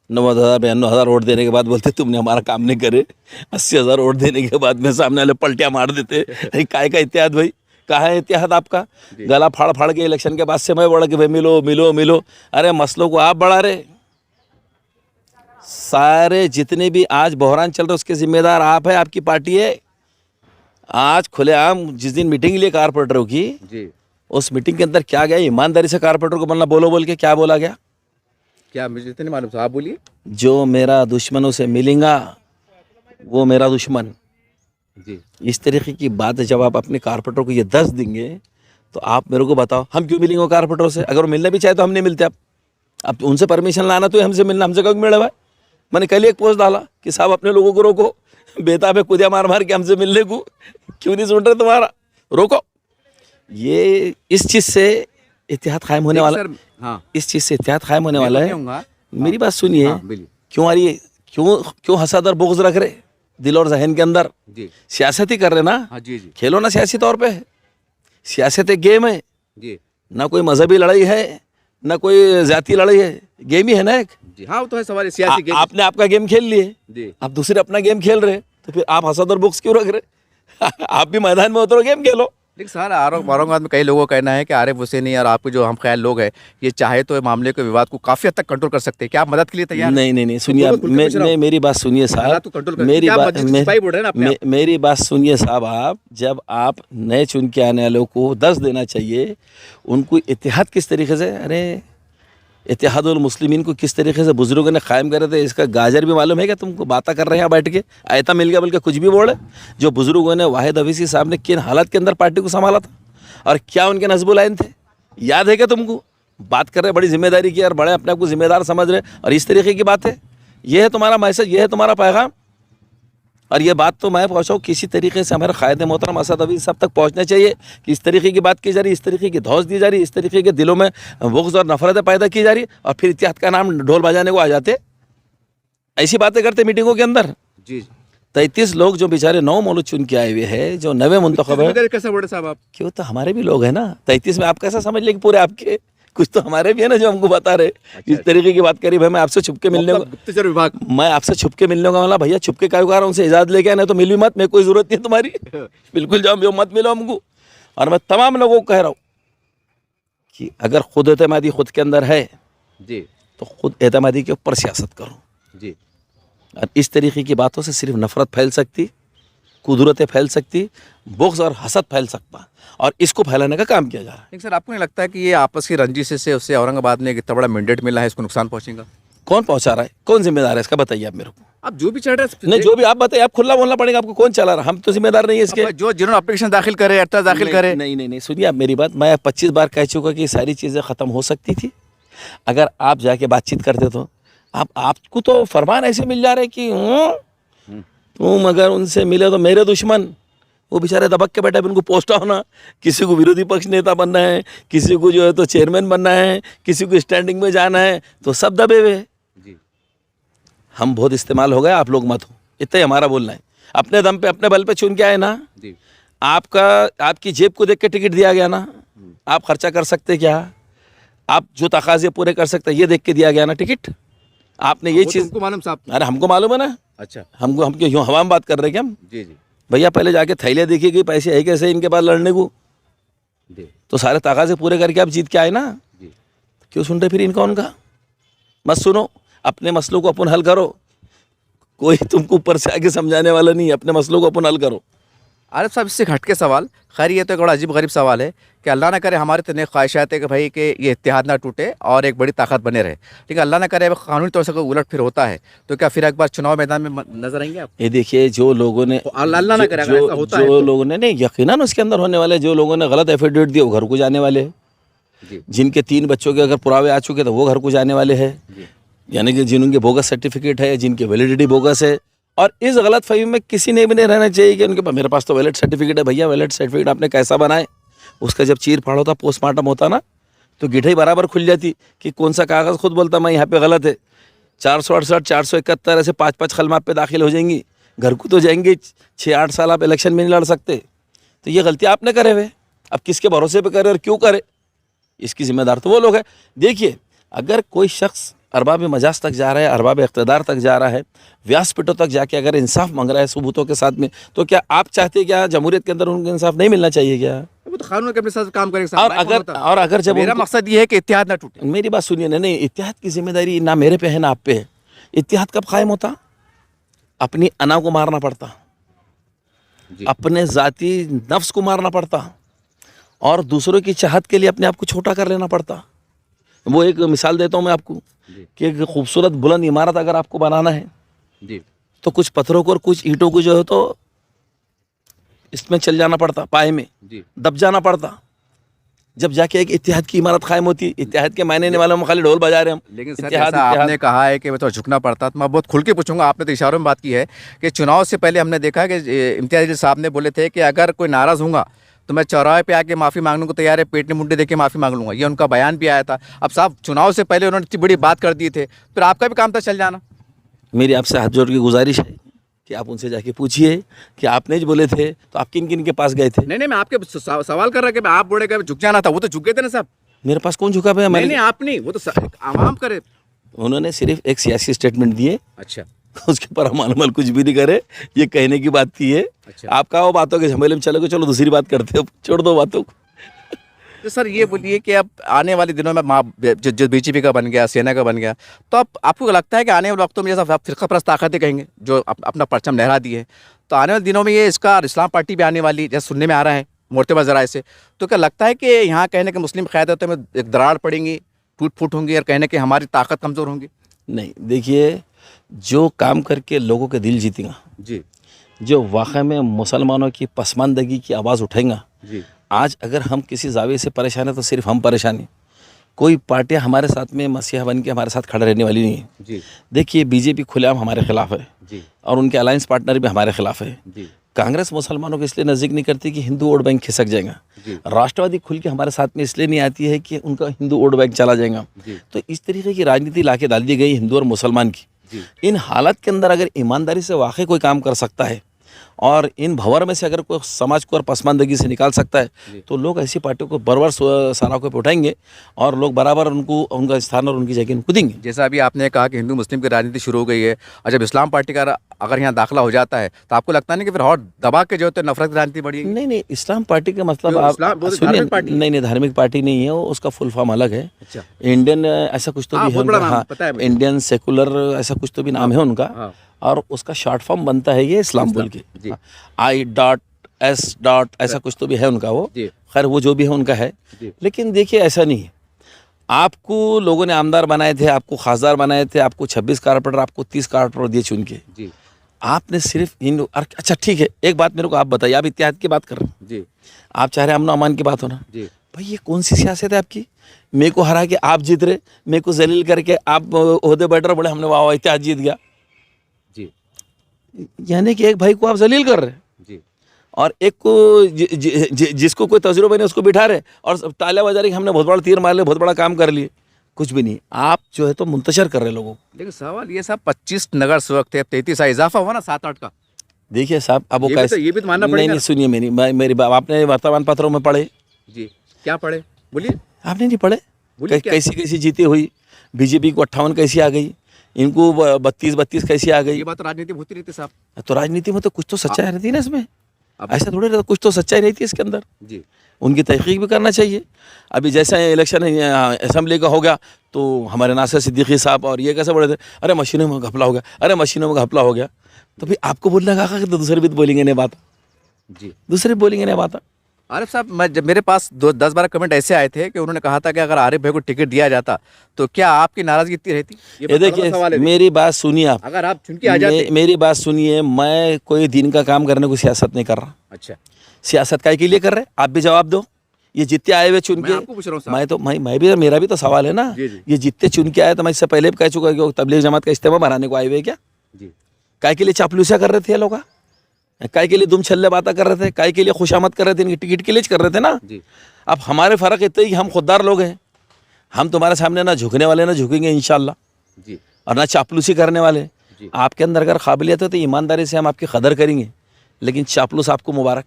90,000 92,000 वोट देने के बाद बोलते तुमने हमारा काम नहीं करे, 80,000 वोट देने के बाद में सामने वाले पलटियाँ मार देते। काय का इत्तेहाद भाई, कहाँ है इत्तेहाद आपका? गला फाड़ फाड़ के इलेक्शन के बाद से मैं बोला कि भाई मिलो मिलो मिलो। अरे मसलों को आप बढ़ा रहे, सारे जितने भी आज बहरान चल रहे उसके जिम्मेदार आप है, आपकी पार्टी है। आज खुलेआम जिस दिन मीटिंग लिए कारपोरेटरों की, जी, उस मीटिंग के अंदर क्या गया, ईमानदारी से कारपोरेटर को बनना, बोलो बोल के क्या बोला गया? क्या मुझे तो नहीं मालूम, आप बोलिए। जो मेरा दुश्मनों से मिलेगा वो मेरा दुश्मन। जी, इस तरीके की बात जब आप अपने कारपोरेटर को ये 10 देंगे तो आप मेरे को बताओ हम क्यों मिलेंगे कारपोरेटर से? अगर वो मिलना भी चाहे तो हम नहीं मिलते। अब उनसे परमिशन लाना तो हमसे मिलना, हमसे कब मिले भाई? मैंने कल एक पोस्ट डाला कि साहब अपने लोगों को रोको, बेताब है कुदिया मार मार के हमसे मिलने को, क्यों नहीं सुन रहे तुम्हारा, रोको। ये इस चीज़ से इत्तेहाद कायम होने वाला, हाँ, इस चीज़ से इत्तेहाद कायम होने वाला है। मेरी बात सुनिए, बिल्कुल। क्यों आ रही है, क्यों हसद और बुग़्ज़ रख रहे दिल और जहन के अंदर? जी, सियासत ही कर रहे ना, हाँ, जी, जी, खेलो ना सियासी तौर पे। सियासत एक गेम है, जी, ना कोई मजहबी लड़ाई है ना कोई जाती लड़ाई है, गेम ही है ना एक। जी, हाँ, वो तो है सवाल, सियासी गेम। आपने आपका गेम खेल लिए, जी, आप दूसरे अपना गेम खेल रहे, तो फिर आप हसद और बुग़्ज़ क्यों रख रहे? आप भी मैदान में उतरो, गेम खेलो। लेकिन सर औरंगाबाद में कई लोगों का कहना है कि आरिफ हुसैनी और आपके जो हम ख्याल लोग हैं, ये चाहे तो मामले के विवाद को काफी हद तक कंट्रोल कर सकते हैं। क्या आप मदद के लिए तैयार हैं? नहीं सुनिए, आप मेरी बात सुनिए साहब, मेरी बात सुनिए साहब। आप जब आप नए चुन के आने वालों को 10 देना चाहिए, उनको इत्तेहाद किस तरीके से, अरे इत्तेहादुल मुस्लिमीन को किस तरीके से बुजुर्गों ने कायम करे थे, इसका गाजर भी मालूम है क्या तुमको? बातें कर रहे हैं बैठ के, आयता मिल गया बल्कि कुछ भी बोले। जो बुजुर्गों ने, वाहिद हफीज़ी साहब ने किन हालात के अंदर पार्टी को संभाला था और क्या उनके नस्बुल आइन थे, याद है क्या तुमको? बात कर रहे बड़ी जिम्मेदारी की और बड़े अपने आप को जिम्मेदार समझ रहे, और इस तरीके की बात है। ये है तुम्हारा मैसेज, ये है तुम्हारा पैगाम। और ये बात तो मैं पहुँचाऊँ किसी तरीके से हमारे क़ायद मोहतरम असद हफीज़ साहब तक पहुँचना चाहिए कि इस तरीके की बात की जा रही, इस तरीके की धौस दी जा रही, इस तरीके के दिलों में बुग़्ज़ और नफ़रतें पैदा की जा रही, और फिर इत्तेहाद का नाम ढोल बजाने को आ जाते, ऐसी बातें करते मीटिंगों के अंदर। जी, 33 लोग जो बेचारे 9 मौलूद चुन के आए हुए हैं, जो नवे मुंतखब है, कैसे बोले साहब आप? क्यों तो हमारे भी लोग हैं ना 33 में। आप कैसा समझ लें कि पूरे आपके, कुछ तो हमारे भी है ना जो हमको बता रहे। इस तरीके की बात करी भाई, मैं आपसे छुप के मिलने को, गुप्तचर विभाग, मैं आपसे छुप के मिलने का मतलब भैया छुप के क्या कर रहा हूँ, उनसे इजाज़त लेके आए, नहीं तो मिल भी मत, मेरे कोई ज़रूरत नहीं है तुम्हारी। बिल्कुल जाओ, मत मिलो हमको। और मैं तमाम लोगों को कह रहा हूँ कि अगर खुद एतमादी खुद के अंदर है जी, तो खुद एतमादी के ऊपर सियासत करो। जी, और इस तरीके की बातों से सिर्फ नफ़रत फैल सकती, कुदरतें फैल सकती, बुग़्ज़ और हसद फैल सकता, और इसको फैलाने का काम किया जा रहा है। लेकिन सर आपको नहीं लगता है कि ये आपस की रंजिश से उससे औरंगाबाद में एक इतना बड़ा मैंडेट मिला है, इसको नुकसान पहुंचेगा? कौन पहुंचा रहा है, कौन जिम्मेदार है इसका, बताइए आप मेरे को। आप जो भी चल रहे हैं, नहीं जो भी आप बताइए, आप खुला बोलना पड़ेगा आपको, कौन चला रहा, हम तो जिम्मेदार नहीं है इसके। जो जिन्होंने एप्लीकेशन दाखिल करे, अर्ता दाखिल करे। नहीं सुनिए आप मेरी बात, मैं 25 बार कह चुका कि सारी चीज़ें ख़त्म हो सकती थी अगर आप जाके बातचीत करते। तो आपको तो फरमान ऐसे मिल जा रहे कि तुम अगर उनसे मिले तो मेरे दुश्मन, वो बेचारे दबक के बैठे, उनको पोस्टा होना, किसी को विरोधी पक्ष नेता बनना है, किसी को जो है तो चेयरमैन बनना है, किसी को स्टैंडिंग में जाना है, तो सब दबे हुए। हम बहुत इस्तेमाल हो गए, आप लोग मत हो, इतना ही हमारा बोलना है। अपने दम पे अपने बल पे चुन के आए ना, आपकी जेब को देख के टिकट दिया गया ना, आप खर्चा कर सकते क्या, आप जो तकाजे पूरे कर सकते ये देख के दिया गया ना टिकट। आपने ये चीज़ मालूम साहब? अरे हमको मालूम है ना। अच्छा, हम क्यों हवा में बात कर रहे हैं क्या हम? जी जी भैया पहले जाके थैलियाँ देखी गई, पैसे है कैसे इनके पास लड़ने को, तो सारे तकाजे पूरे करके आप जीत के आए ना। क्यों सुन रहे फिर इनका उनका? मत सुनो, अपने मसलों को अपन हल करो, कोई तुमको ऊपर से आके समझाने वाला नहीं, अपने मसलों को अपन हल करो। आरिफ साहब इससे हटके सवाल, खैर ये तो एक बड़ा अजीब गरीब सवाल है कि अल्लाह ना करे हमारे इतने ख्वाहिशात है कि भाई कि ये इत्तेहाद ना टूटे और एक बड़ी ताकत बने रहे, लेकिन अल्लाह ना करे कानूनी तौर से कोई उलट फिर होता है तो क्या फिर एक बार चुनाव मैदान में नजर आएंगे आप? ये देखिए, जो लोगों ने अल्लाह ना करे अगर ऐसा होता है जो लोगों ने नहीं, यकीनन उसके अंदर होने वाले, जो लोगों ने गलत एफिडेविट दिए वो घर को जाने वाले हैं, जिनके 3 बच्चों के अगर पुरावे आ चुके तो वो घर को जाने वाले हैं, यानी कि जिनके बोगस सर्टिफिकेट है, जिनकी वैलिडिटी बोगस है। और इस गलत फहमी में किसी ने भी नहीं रहना चाहिए कि उनके पास, मेरे पास तो वैलिड सर्टिफिकेट है। भैया वैलिड सर्टिफिकेट आपने कैसा बनाए, उसका जब चीर फाड़ होता, पोस्टमार्टम होता ना, तो गिठाई बराबर खुल जाती कि कौन सा कागज़ खुद बोलता मैं यहाँ पे गलत है। 468, 471 ऐसे 5-5 खलमा पे दाखिल हो जाएंगी, घर को तो जाएंगे। 6-8 साल आप इलेक्शन में नहीं लड़ सकते। तो ये गलती आपने करे हुए, अब किसके भरोसे पे करे और क्यों करे, इसकी जिम्मेदार तो वो लोग हैं। देखिए, अगर कोई शख्स अरबाब मजाज तक जा रहा है, अरबाब इक़्तिदार तक जा रहा है, व्यासपीठों तक जाके अगर इंसाफ मांग रहा है सबूतों के साथ में, तो क्या आप चाहते हैं क्या जमहूरियत के अंदर उनको इंसाफ नहीं मिलना चाहिए क्या? वो तो कानून के अपने साथ काम करेगा। और अगर जब मेरा मकसद ये है कि इत्तेहाद ना टूटे। मेरी बात सुनिए ना, नहीं, इत्तेहाद की जिम्मेदारी ना मेरे पे है ना आप पे है। इत्तेहाद कब कायम होता? अपनी अना को मारना पड़ता, अपने ज़ाती नफ्स को मारना पड़ता और दूसरों की चाहत के लिए अपने आप को छोटा कर लेना पड़ता। वो एक मिसाल देता हूँ मैं आपको कि एक खूबसूरत बुलंद इमारत अगर आपको बनाना है जी, तो कुछ पत्थरों को और कुछ ईंटों को जो है तो इसमें चल जाना पड़ता, पाए में दब जाना पड़ता, जब जाके एक इत्तेहाद की इमारत कायम होती। इत्तेहाद के मायने ने वालों में खाली ढोल बजा रहे हम। लेकिन सर जैसा आपने कहा है कि मैं तो झुकना पड़ता, तो मैं बहुत खुल के पूछूंगा। आपने तो इशारों में बात की है कि चुनाव से पहले हमने देखा कि इम्तियाज अली साहब ने बोले थे कि अगर कोई नाराज़ होगा तो मैं चौराहे पे आके माफ़ी मांगने को तैयार है, पेट ने मुंडे देके माफ़ी मांग लूंगा। ये उनका बयान भी आया था। अब साहब चुनाव से पहले उन्होंने इतनी बड़ी बात कर दी थे, फिर आपका भी काम था चल जाना। मेरी आपसे हाथ जोड़ की गुजारिश है कि आप उनसे जाके पूछिए कि आपने जो बोले थे तो आप किन किन के पास गए थे। नहीं, मैं आपके सवाल कर रहा कि आप बोले कि झुक जाना था, वो तो झुक गए थे ना साहब। मेरे पास कौन झुका पे? नहीं, आप नहीं, वो तो आवाम करे। उन्होंने सिर्फ एक सियासी स्टेटमेंट दिए, अच्छा, उसके पर हम अमल कुछ भी नहीं करे, ये कहने की बात थी। है अच्छा। आपका वो बातों के झमेले में चलोगे, चलो दूसरी बात करते हो, छोड़ दो बातों को। तो सर ये बोलिए कि अब आने वाले दिनों में जो बीजेपी का बन गया, सेना का बन गया, तो अब आपको लगता है कि आने वाले वक्तों में जैसा फिरका परस्त ताकतें कहेंगे जो अपना परचम लहरा दी है, तो आने वाले दिनों में ये इसका इस्लाम पार्टी भी आने वाली, जैसे सुनने में आ रहा है मोर्तबा ज़राए से, तो क्या लगता है कि यहाँ कहने के मुस्लिम क़यादतों में एक दरार पड़ेंगी, टूट फूट होंगी और कहने की हमारी ताकत कमज़ोर होंगी? नहीं, देखिए, जो काम करके लोगों के दिल जीतेगा जी, जो वाकई में मुसलमानों की पसमानदगी की आवाज़ उठाएगा जी, आज अगर हम किसी जाविये से परेशान है तो सिर्फ हम परेशान हैं। कोई पार्टियां हमारे साथ में मसीहा बन के हमारे साथ खड़े रहने वाली नहीं है। जी, देखिए, बीजेपी खुलेआम हमारे खिलाफ है जी, और उनके अलायंस पार्टनर भी हमारे खिलाफ है। जी, कांग्रेस मुसलमानों को इसलिए नज़दीक नहीं करती कि हिंदू वोट बैंक खिसक जाएगा। जी, राष्ट्रवादी खुल के हमारे साथ में इसलिए नहीं आती है कि उनका हिंदू वोट बैंक चला जाएगा। जी, तो इस तरीके की राजनीति लाके डाल दी गई हिंदू और मुसलमान की। जी, इन हालात के अंदर अगर ईमानदारी से वाकई कोई काम कर सकता है और इन भंवर में से अगर कोई समाज को और पसमानदगी से निकाल सकता है तो लोग ऐसी पार्टियों को बराबर सराखों पे उठाएंगे और लोग बराबर उनको उनका स्थान और उनकी जगह उनको देंगे। जैसा अभी आपने कहा कि हिंदू मुस्लिम की राजनीति शुरू हो गई है, और जब इस्लाम पार्टी का अगर यहाँ दाखिला हो जाता है तो आपको लगता नहीं कि फिर और दबा के जो है नफरत की राजनीति बढ़ेगी? नहीं, इस्लाम पार्टी का मतलब जो आप इस्लाम- वो तो सुनिए, धार्मिक पार्टी है। नहीं, धार्मिक पार्टी नहीं है वो, उसका फुल फॉर्म अलग है। अच्छा, इंडियन ऐसा कुछ तो हाँ, भी है बहुत बड़ा उनका, नाम हाँ, पता है मुझे। इंडियन सेकुलर ऐसा कुछ तो भी नाम है उनका। हाँ, और उसका शॉर्ट फॉर्म बनता है ये इस्लाम बोल के, जी, I.S. ऐसा कुछ तो भी है उनका वो। जी, खैर वो जो भी है उनका है। जी, लेकिन देखिए, ऐसा नहीं है। आपको लोगों ने आमदार बनाए थे, आपको खासदार बनाए थे, आपको 26 कारपोरेटर, आपको 30 कारपोरेटर दिए चुन के। जी, आपने सिर्फ इन, अच्छा ठीक है, एक बात मेरे को आप बताइए, आप इत्तेहाद की बात कर रहे हैं, जी, आप चाह रहे हैं अमन अमान की बात होना। जी, भाई ये कौन सी सियासत है आपकी? मेरे को हरा के आप जीत रहे, मेरे को जलील करके आप ओहदे बैठ रहे, बोले हमने वाह इत्तेहाद जीत गया। जी, यानी कि एक भाई को आप जलील कर रहे हैं जी, और एक को जिसको कोई तजुर्बा नहीं उसको बिठा रहे और तालियां बजा रहे कि हमने बहुत बड़ा तीर मार लिया, बहुत बड़ा काम कर लिए। कुछ भी नहीं, आप जो है तो मुंतशर कर रहे लोगों को। लेकिन सवाल ये साहब 25 नगर सेवक थे, अब 33 इजाफा हुआ ना 7-8 का। देखिए साहब, अब वो कैसे, ये भी तो मानना नहीं पड़ेगा नहीं, सुनिए मेरी बात, आपने वर्तमान पत्रों में पढ़े? जी, क्या पढ़े बोलिए? आपने नहीं पढ़े? बोलिए क्या? कैसी कैसी जीती हुई, बीजेपी को 58 कैसी आ गई, इनको 32 कैसी आ गई। ये बात तो राजनीति में होती रहती है साहब। तो राजनीति में तो कुछ तो सच्चाई रहती है ना इसमें, अब- ऐसा थोड़ी रहता, कुछ तो सच्चाई रहती है इसके अंदर, जी, उनकी तहकीक भी करना चाहिए। अभी जैसा इलेक्शन असेंबली का होगा तो हमारे नासिर सिद्दीकी साहब और ये कैसे बोले थे, अरे मशीनों में घपला हो गया, अरे मशीनों में घपला हो गया। तो फिर आपको बोलने का कि तो दूसरे भी तो बोलेंगे नहीं बात, जी। दूसरे भी बोलेंगे नहीं बात। आरिफ साहब, जब मेरे पास 10-12 कमेंट ऐसे आए थे कि उन्होंने कहा था कि अगर आरिफ भाई को टिकट दिया जाता तो क्या आपकी नाराजगी इतनी रहती? ये बहुत बड़ा देखिए, सवाल है। मेरी बात सुनिए आप, अगर आप चुन के आ जाते। मेरी बात सुनिए, मैं कोई दिन का काम करने को सियासत नहीं कर रहा। अच्छा, सियासत काय के लिए कर रहे हैं? आप भी जवाब दो। ये जितने आए हुए चुन मैं के, आपको पूछ रहा हूँ साहब। मैं तो मैं भी, मेरा भी तो सवाल है ना। जी, जी। ये जितने चुन के आए तो मैं इससे पहले भी कह चुका कि वो तबलीग जमात का इस्तेमाल बनाने को आए हुए क्या? जी, काय के लिए चापलूसिया कर रहे थे ये लोग? काय के लिए दुम छल्ले बातें कर रहे थे? काय के लिए खुशामद कर रहे थे? इनकी टिकट के लिए कर रहे थे ना। जी, अब हमारे फ़र्क इतना ही कि हम खुददार लोग हैं, हम तुम्हारे सामने ना झुकने वाले ना झुकेंगे इंशाल्लाह, जी और ना चापलूसी करने वाले। जी। आपके अंदर अगर काबिलियत है तो ईमानदारी से हम आपकी कदर करेंगे, लेकिन चापलूस आपको मुबारक।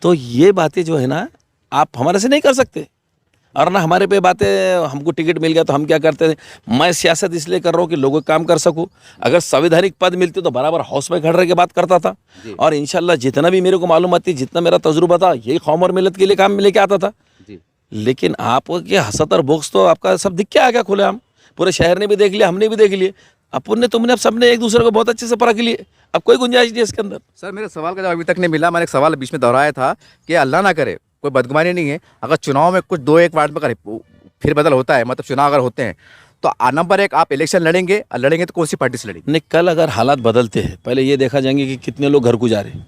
तो ये बातें जो है ना आप हमारे से नहीं कर सकते, और ना हमारे पे बातें हमको टिकट मिल गया तो हम क्या करते हैं। मैं सियासत इसलिए कर रहा हूँ कि लोगों का काम कर सकूँ। अगर संवैधानिक पद मिलते तो बराबर हाउस में खड़े रह के बात करता था, जी। और इंशाल्लाह जितना भी मेरे को मालूमात थी, जितना मेरा तजुर्बा था, यही कौम और मिलत के लिए काम लेके आता था। जी लेकिन आपके हसत और बोक्स तो आपका सब दिख के आ गया खुले। हम पूरे शहर ने भी देख लिया, हमने भी देख लिए, अपन ने तुमने अब सबने एक दूसरे को बहुत अच्छे से परख लिए। अब कोई गुंजाइश नहीं है इसके अंदर। सर, मेरे सवाल का जवाब अभी तक नहीं मिला। मैंने एक सवाल बीच में दोहराया था कि अल्लाह ना करे, कोई बदगुमानी नहीं है, अगर चुनाव में कुछ 2-1 वार्ड में करे फिर बदल होता है, मतलब चुनाव अगर होते हैं तो नंबर 1 आप इलेक्शन लड़ेंगे, और लड़ेंगे तो कौन सी पार्टी से लड़ेंगे? नहीं, कल अगर हालात बदलते हैं, पहले ये देखा जाएंगे कि कितने लोग घर को जा रहे,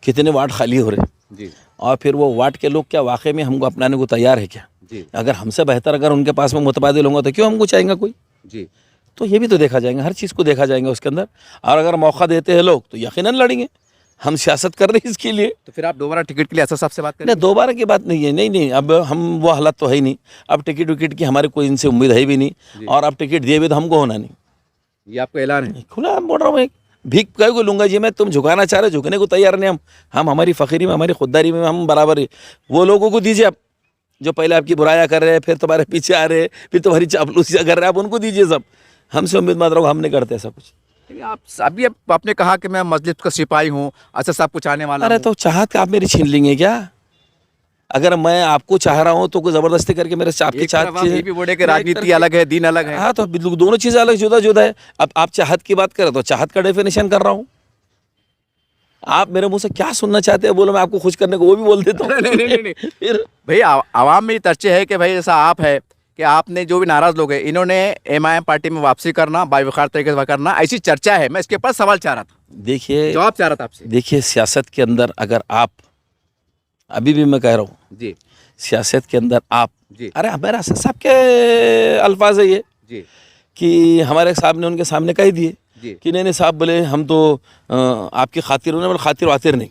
कितने वार्ड खाली हो रहे, जी और फिर वो वार्ड के लोग क्या वाकई में हमको अपनाने को तैयार है क्या? जी अगर हमसे बेहतर अगर उनके पास में मुतबादिल होंगे तो क्यों हमको चाहेंगे कोई? जी तो ये भी तो देखा जाएंगे, हर चीज़ को देखा जाएंगे उसके अंदर। और अगर मौका देते हैं लोग तो यकीनन लड़ेंगे। हम सियासत कर रहे हैं इसके लिए। तो फिर आप दोबारा टिकट के लिए असद साहब से बात करें? नहीं, दोबारा की बात नहीं है, नहीं, अब हम वो हालत तो है ही नहीं। अब टिकट विकेट की हमारी कोई इनसे उम्मीद है भी नहीं, और अब टिकट दिए भी तो हमको होना नहीं। ये आपका ऐलान है? खुला हम बोल रहा हूँ, एक भीख कहीं को लूंगा जी मैं, तुम झुकाना चाह रहे, झुकने को तैयार नहीं हम हमारी फ़कीरी में, हमारी खुददारी में हम बराबर ही। वो लोगों को दीजिए, आप जो पहले आपकी बुराया कर रहे हैं, फिर तुम्हारे पीछे आ रहे, फिर तुम्हारी चापलूसियाँ कर रहे हैं, आप उनको दीजिए सब। हमसे उम्मीद मत रखो, हम नहीं करते ऐसा कुछ। लेकिन आप अभी आपने कहा कि मैं मस्जिद का सिपाही हूँ, असद साहब कुछ आने वाला अरे हूँ। तो चाहत का आप मेरी छीन लेंगे क्या? अगर मैं आपको चाह रहा हूँ तो कोई ज़बरदस्ती करके मेरे से आपकी एक तरफ चाहत आप ये भी बोले कि राजनीति अलग है, दीन अलग है। हाँ, तो दोनों चीज़ें अलग जुदा जुदा है। अब आप चाहत की बात करें तो चाहत का डेफिनेशन कर रहा हूँ। आप मेरे मुंह से क्या सुनना चाहते हैं बोलो, मैं आपको खुश करने को वो भी बोल देता हूँ। नहीं। फिर भाई आवाम में ये चर्चे है कि भाई जैसा आप है कि आपने जो भी नाराज लोग हैं इन्होंने एमआईएम पार्टी में वापसी करना, बावकार तरीके से करना, ऐसी चर्चा है। मैं इसके ऊपर सवाल चाह रहा था, देखिए, जवाब चाह रहा था आपसे। देखिए, सियासत के अंदर अगर आप, अभी भी मैं कह रहा हूँ, जी सियासत के अंदर आप, जी अरे हमारा सबके अल्फाज है ये जी कि हमारे साहब ने उनके सामने कह दिए जी कि नहीं साहब बोले हम तो आपकी खातिर होने बोले, खातिर वातिर नहीं,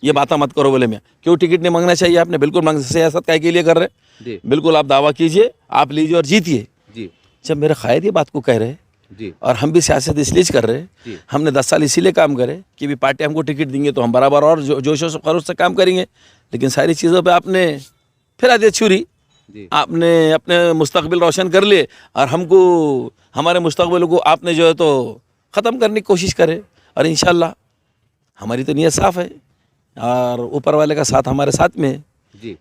ये बातें मत करो बोले। मैं क्यों टिकट नहीं मांगना चाहिए आपने? बिल्कुल मांग, सियासत काय के लिए कर रहे, जी बिल्कुल आप दावा कीजिए, आप लीजिए और जीतिए। जी जब मेरे कायद ये बात को कह रहे, जी और हम भी सियासत इसलिए कर रहे, जी हमने 10 साल इसीलिए काम करे कि भी पार्टी हमको टिकट देंगे तो हम बराबर और जोशो से खरोश से काम करेंगे। लेकिन सारी चीज़ों पे आपने फिर आदि छुरी, जी आपने अपने मुस्तकबिल रोशन कर लिए, और हमको हमारे मुस्तकबिल को आपने जो है तो ख़त्म करने की कोशिश करे। और इंशाल्लाह हमारी तो नीयत साफ़ है, और ऊपर वाले का साथ हमारे साथ में है। जी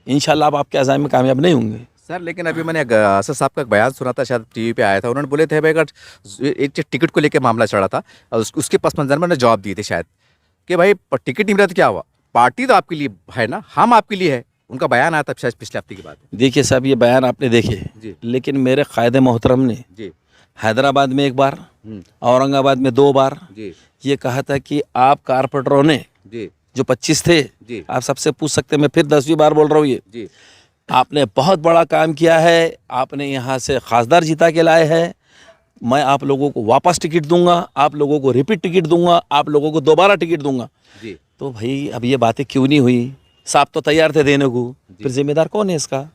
इंशाल्लाह आप आपके अज़ाम में कामयाब नहीं होंगे। सर, लेकिन अभी मैंने असद साहब का एक बयान सुना था, शायद टीवी पे आया था। उन्होंने बोले थे भाई अगर एक टिकट को लेकर मामला चढ़ा था और उसके पस मंजर में उन्होंने जवाब दिए थे शायद कि भाई टिकट नहीं मिला तो क्या हुआ, पार्टी तो आपके लिए है ना, हम आपके लिए है। उनका बयान आया था शायद पिछले हफ्ते की बात है। देखिए साहब, ये बयान आपने देखे, जी लेकिन मेरे कायदे मोहतरम ने जी हैदराबाद में 1 बार, औरंगाबाद में 2 बार जी ये कहा था कि आप कारपोरेटरों ने जी जो 25 थे, जी आप सबसे पूछ सकते हैं, मैं फिर 10वीं बार बोल रहा हूँ, ये जी आपने बहुत बड़ा काम किया है, आपने यहाँ से खासदार जिता के लाए हैं। मैं आप लोगों को वापस टिकट दूंगा, आप लोगों को रिपीट टिकट दूंगा, आप लोगों को दोबारा टिकट दूंगा। जी तो भाई अब ये बातें क्यों नहीं हुई? साहब तो तैयार थे देने को, फिर जिम्मेदार कौन है इसका?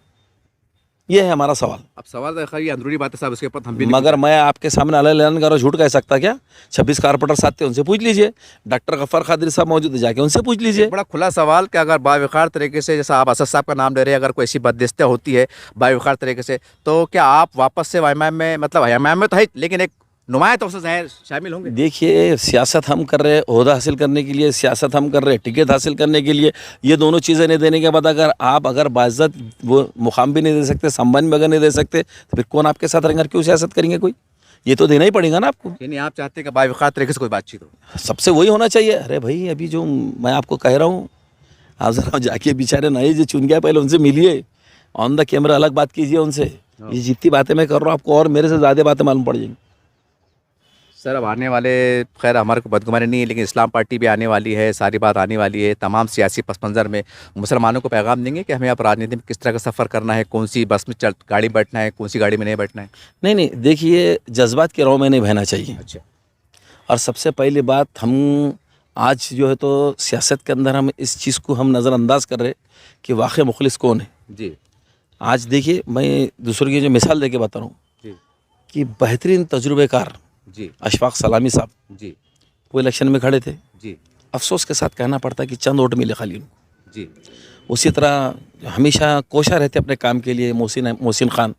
ये है हमारा सवाल। अब सवाल तो खैर ये अंदरूनी बात है साहब, उसके ऊपर हम भी नहीं मगर मैं आपके सामने अलग करो, झूठ कह सकता क्या? 26 कारपोरेटर साथ थे, उनसे पूछ लीजिए। डॉक्टर गफ्फार कादरी साहब मौजूद है, जाके उनसे पूछ लीजिए। बड़ा खुला सवाल कि अगर बावकार तरीके से, जैसा आप असद साहब का नाम ले रहे हैं, अगर कोई ऐसी बददिस्तियाँ होती है बावकार तरीके से, तो क्या आप वापस से एमआईएम में, मतलब एमआईएम में तो है लेकिन एक नुमाया तौर से शामिल होंगे? देखिए, सियासत हम कर रहे हैं ओहदा हासिल करने के लिए, सियासत हम कर रहे हैं टिकट हासिल करने के लिए। ये दोनों चीज़ें नहीं देने के बाद अगर बाइज्जत वो मुकाम भी नहीं दे सकते, सम्मान भी अगर नहीं दे सकते, तो फिर कौन आपके साथ रहेंगे? क्यों सियासत करेंगे कोई? ये तो देना ही पड़ेगा ना आपको। यानी आप चाहते हैं कि बावकार तरीके से कोई बातचीत हो? सबसे वही होना चाहिए। अरे भाई, अभी जो मैं आपको कह रहा हूँ, आप ज़रा जाके बेचारे नए जो चुन गया पहले उनसे मिलिए, ऑन द कैमरा अलग बात कीजिए उनसे। ये जितनी बातें मैं कर रहा हूँ आपको और मेरे से ज़्यादा बातें मालूम पड़ जाएंगी। सर, अब आने वाले, खैर हमारे को बदगुमानी नहीं है, लेकिन इस्लाम पार्टी भी आने वाली है, सारी बात आने वाली है। तमाम सियासी पस मंज़र में मुसलमानों को पैगाम देंगे कि हमें अब राजनीति में किस तरह का सफ़र करना है, कौन सी बस में गाड़ी बैठना है, कौन सी गाड़ी में नहीं बैठना है? नहीं, देखिए, जज्बात के राह में नहीं बहना चाहिए। अच्छा। और सबसे पहली बात, हम आज जो है तो सियासत के अंदर हम इस चीज़ को हम नज़रअंदाज कर रहे कि वाक़ई मुखलिस कौन है। जी आज देखिए मैं दूसरों की जो मिसाल देके बता रहा हूँ जी कि बेहतरीन तजुर्बेकार जी अशफाक सलामी साहब जी वो इलेक्शन में खड़े थे। जी अफसोस के साथ कहना पड़ता है कि चंद वोट मिले खाली उनको। जी उसी तरह हमेशा कोशा रहते अपने काम के लिए मोहसिन खान,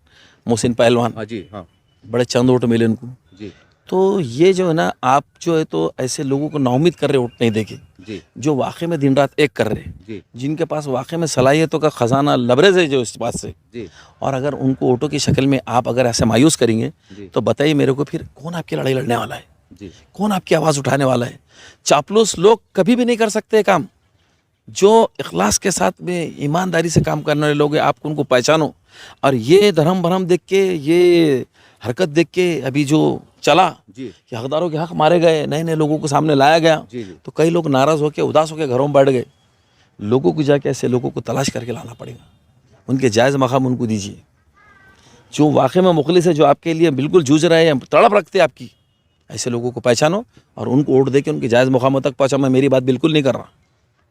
मोहसिन पहलवान, हाँ जी हाँ बड़े चंद वोट मिले उनको। जी तो ये जो है ना, आप जो है तो ऐसे लोगों को नाउम्मीद कर रहे वोट नहीं देके, जी जो वाकई में दिन रात एक कर रहे हैं, जी जिनके पास वाकई में सलाहियतों का खजाना लबरेज है जो इस बात से, जी और अगर उनको वोटों की शक्ल में आप अगर ऐसे मायूस करेंगे जी तो बताइए मेरे को फिर कौन आपकी लड़ाई लड़ने वाला है, जी कौन आपकी आवाज़ उठाने वाला है। चापलूस लोग कभी भी नहीं कर सकते काम। जो इखलास के साथ में ईमानदारी से काम करने वाले लोग हैं, आप उनको पहचानो। और ये धर्म भरम देख के, ये हरकत देख के अभी जो चला जी कि हकदारों के हक मारे गए, नए नए लोगों को सामने लाया गया, जी जी तो कई लोग नाराज़ होकर उदास होकर घरों में बैठ गए। लोगों को जाके ऐसे लोगों को तलाश करके लाना पड़ेगा, उनके जायज़ मकाम उनको दीजिए। जो वाकई में मुखलिस है, जो आपके लिए बिल्कुल जूझ रहे हैं, तड़प रखते हैं आपकी, ऐसे लोगों को पहचानो और उनको वोट दे के उनके जायज़ मुकामों तक पहुँचा। मैं मेरी बात बिल्कुल नहीं कर रहा।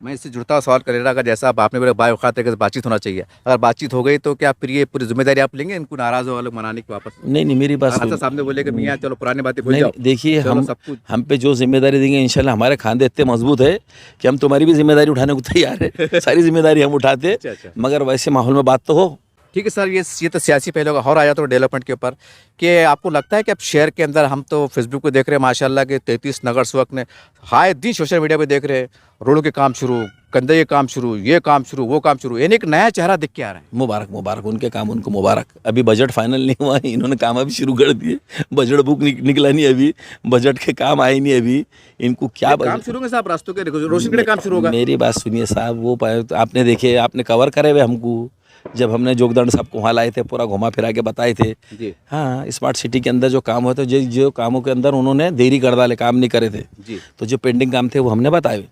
मैं इससे जुड़ता हुआ सवाल कर रहा, अगर जैसा आपने बोला बावखात तरीके से बातचीत होना चाहिए, अगर बातचीत हो गई तो क्या फिर ये पूरी जिम्मेदारी आप लेंगे इनको नाराज़ वाले मनाने की वापस? नहीं नहीं, मेरी बात अच्छा सामने बोले कि मियाँ चलो पुरानी बातें भूल नहीं जाओ, नहीं, देखिए चलो हम सब कुछ हम पे जो जिम्मेदारी देंगे इंशाल्लाह हमारे खांदे इतने मजबूत है कि हम तुम्हारी भी जिम्मेदारी उठाने को तैयार है। सारी जिम्मेदारी हम उठाते, अच्छा अच्छा मगर वैसे माहौल में बात तो हो। ठीक है सर, ये तो सियासी पहलू का और आ जाता है डेवलपमेंट के ऊपर कि आपको लगता है कि अब शहर के अंदर, हम तो फेसबुक पे देख रहे हैं माशाल्लाह के 33 नगर सेवक ने हाय दिन सोशल मीडिया पे देख रहे हैं, रोडों के काम शुरू, कंधे के काम शुरू, ये काम शुरू, वो काम शुरू, यानी एक नया चेहरा दिख के आ रहा है। मुबारक मुबारक, उनके काम उनको मुबारक। अभी बजट फाइनल नहीं हुआ, इन्होंने काम अभी शुरू कर दिए। बजट बुक निकला नहीं अभी, बजट के काम आए नहीं अभी, इनको क्या काम शुरू होंगे साहब, रास्तों के रोशन के काम शुरू होगा। मेरी बात सुनिए साहब, वो आपने देखे, आपने कवर करे हुए हमको, जब हमने जोगदंड साहब को वहाँ लाए थे, पूरा घुमा फिरा के बताए थे। जी हाँ, स्मार्ट सिटी के अंदर जो काम होते जो कामों के अंदर उन्होंने देरी कर डाले, काम नहीं करे थे, जी तो जो पेंडिंग काम थे वो हमने बताए।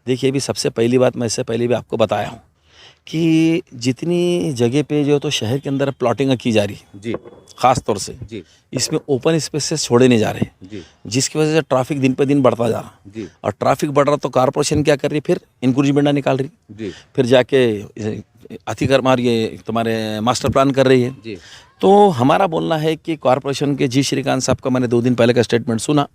देखिए अभी सबसे पहली बात, मैं इससे पहले भी आपको बताया हूँ कि जितनी जगह पे जो तो शहर के अंदर प्लॉटिंग की जा रही है, जी ख़ास तौर से जी इसमें ओपन स्पेसेस छोड़े नहीं जा रहे, जी जिसकी वजह से ट्रैफिक दिन पे दिन बढ़ता जा रहा। जी और ट्रैफिक बढ़ रहा तो कॉर्पोरेशन क्या कर रही है, फिर इंक्रीजमेंट निकाल रही, जी फिर जाके अतिक्रमण ये तुम्हारे मास्टर प्लान कर रही है। जी तो हमारा बोलना है कि कॉर्पोरेशन के जी श्रीकांत साहब का मैंने 2 दिन पहले का स्टेटमेंट सुना,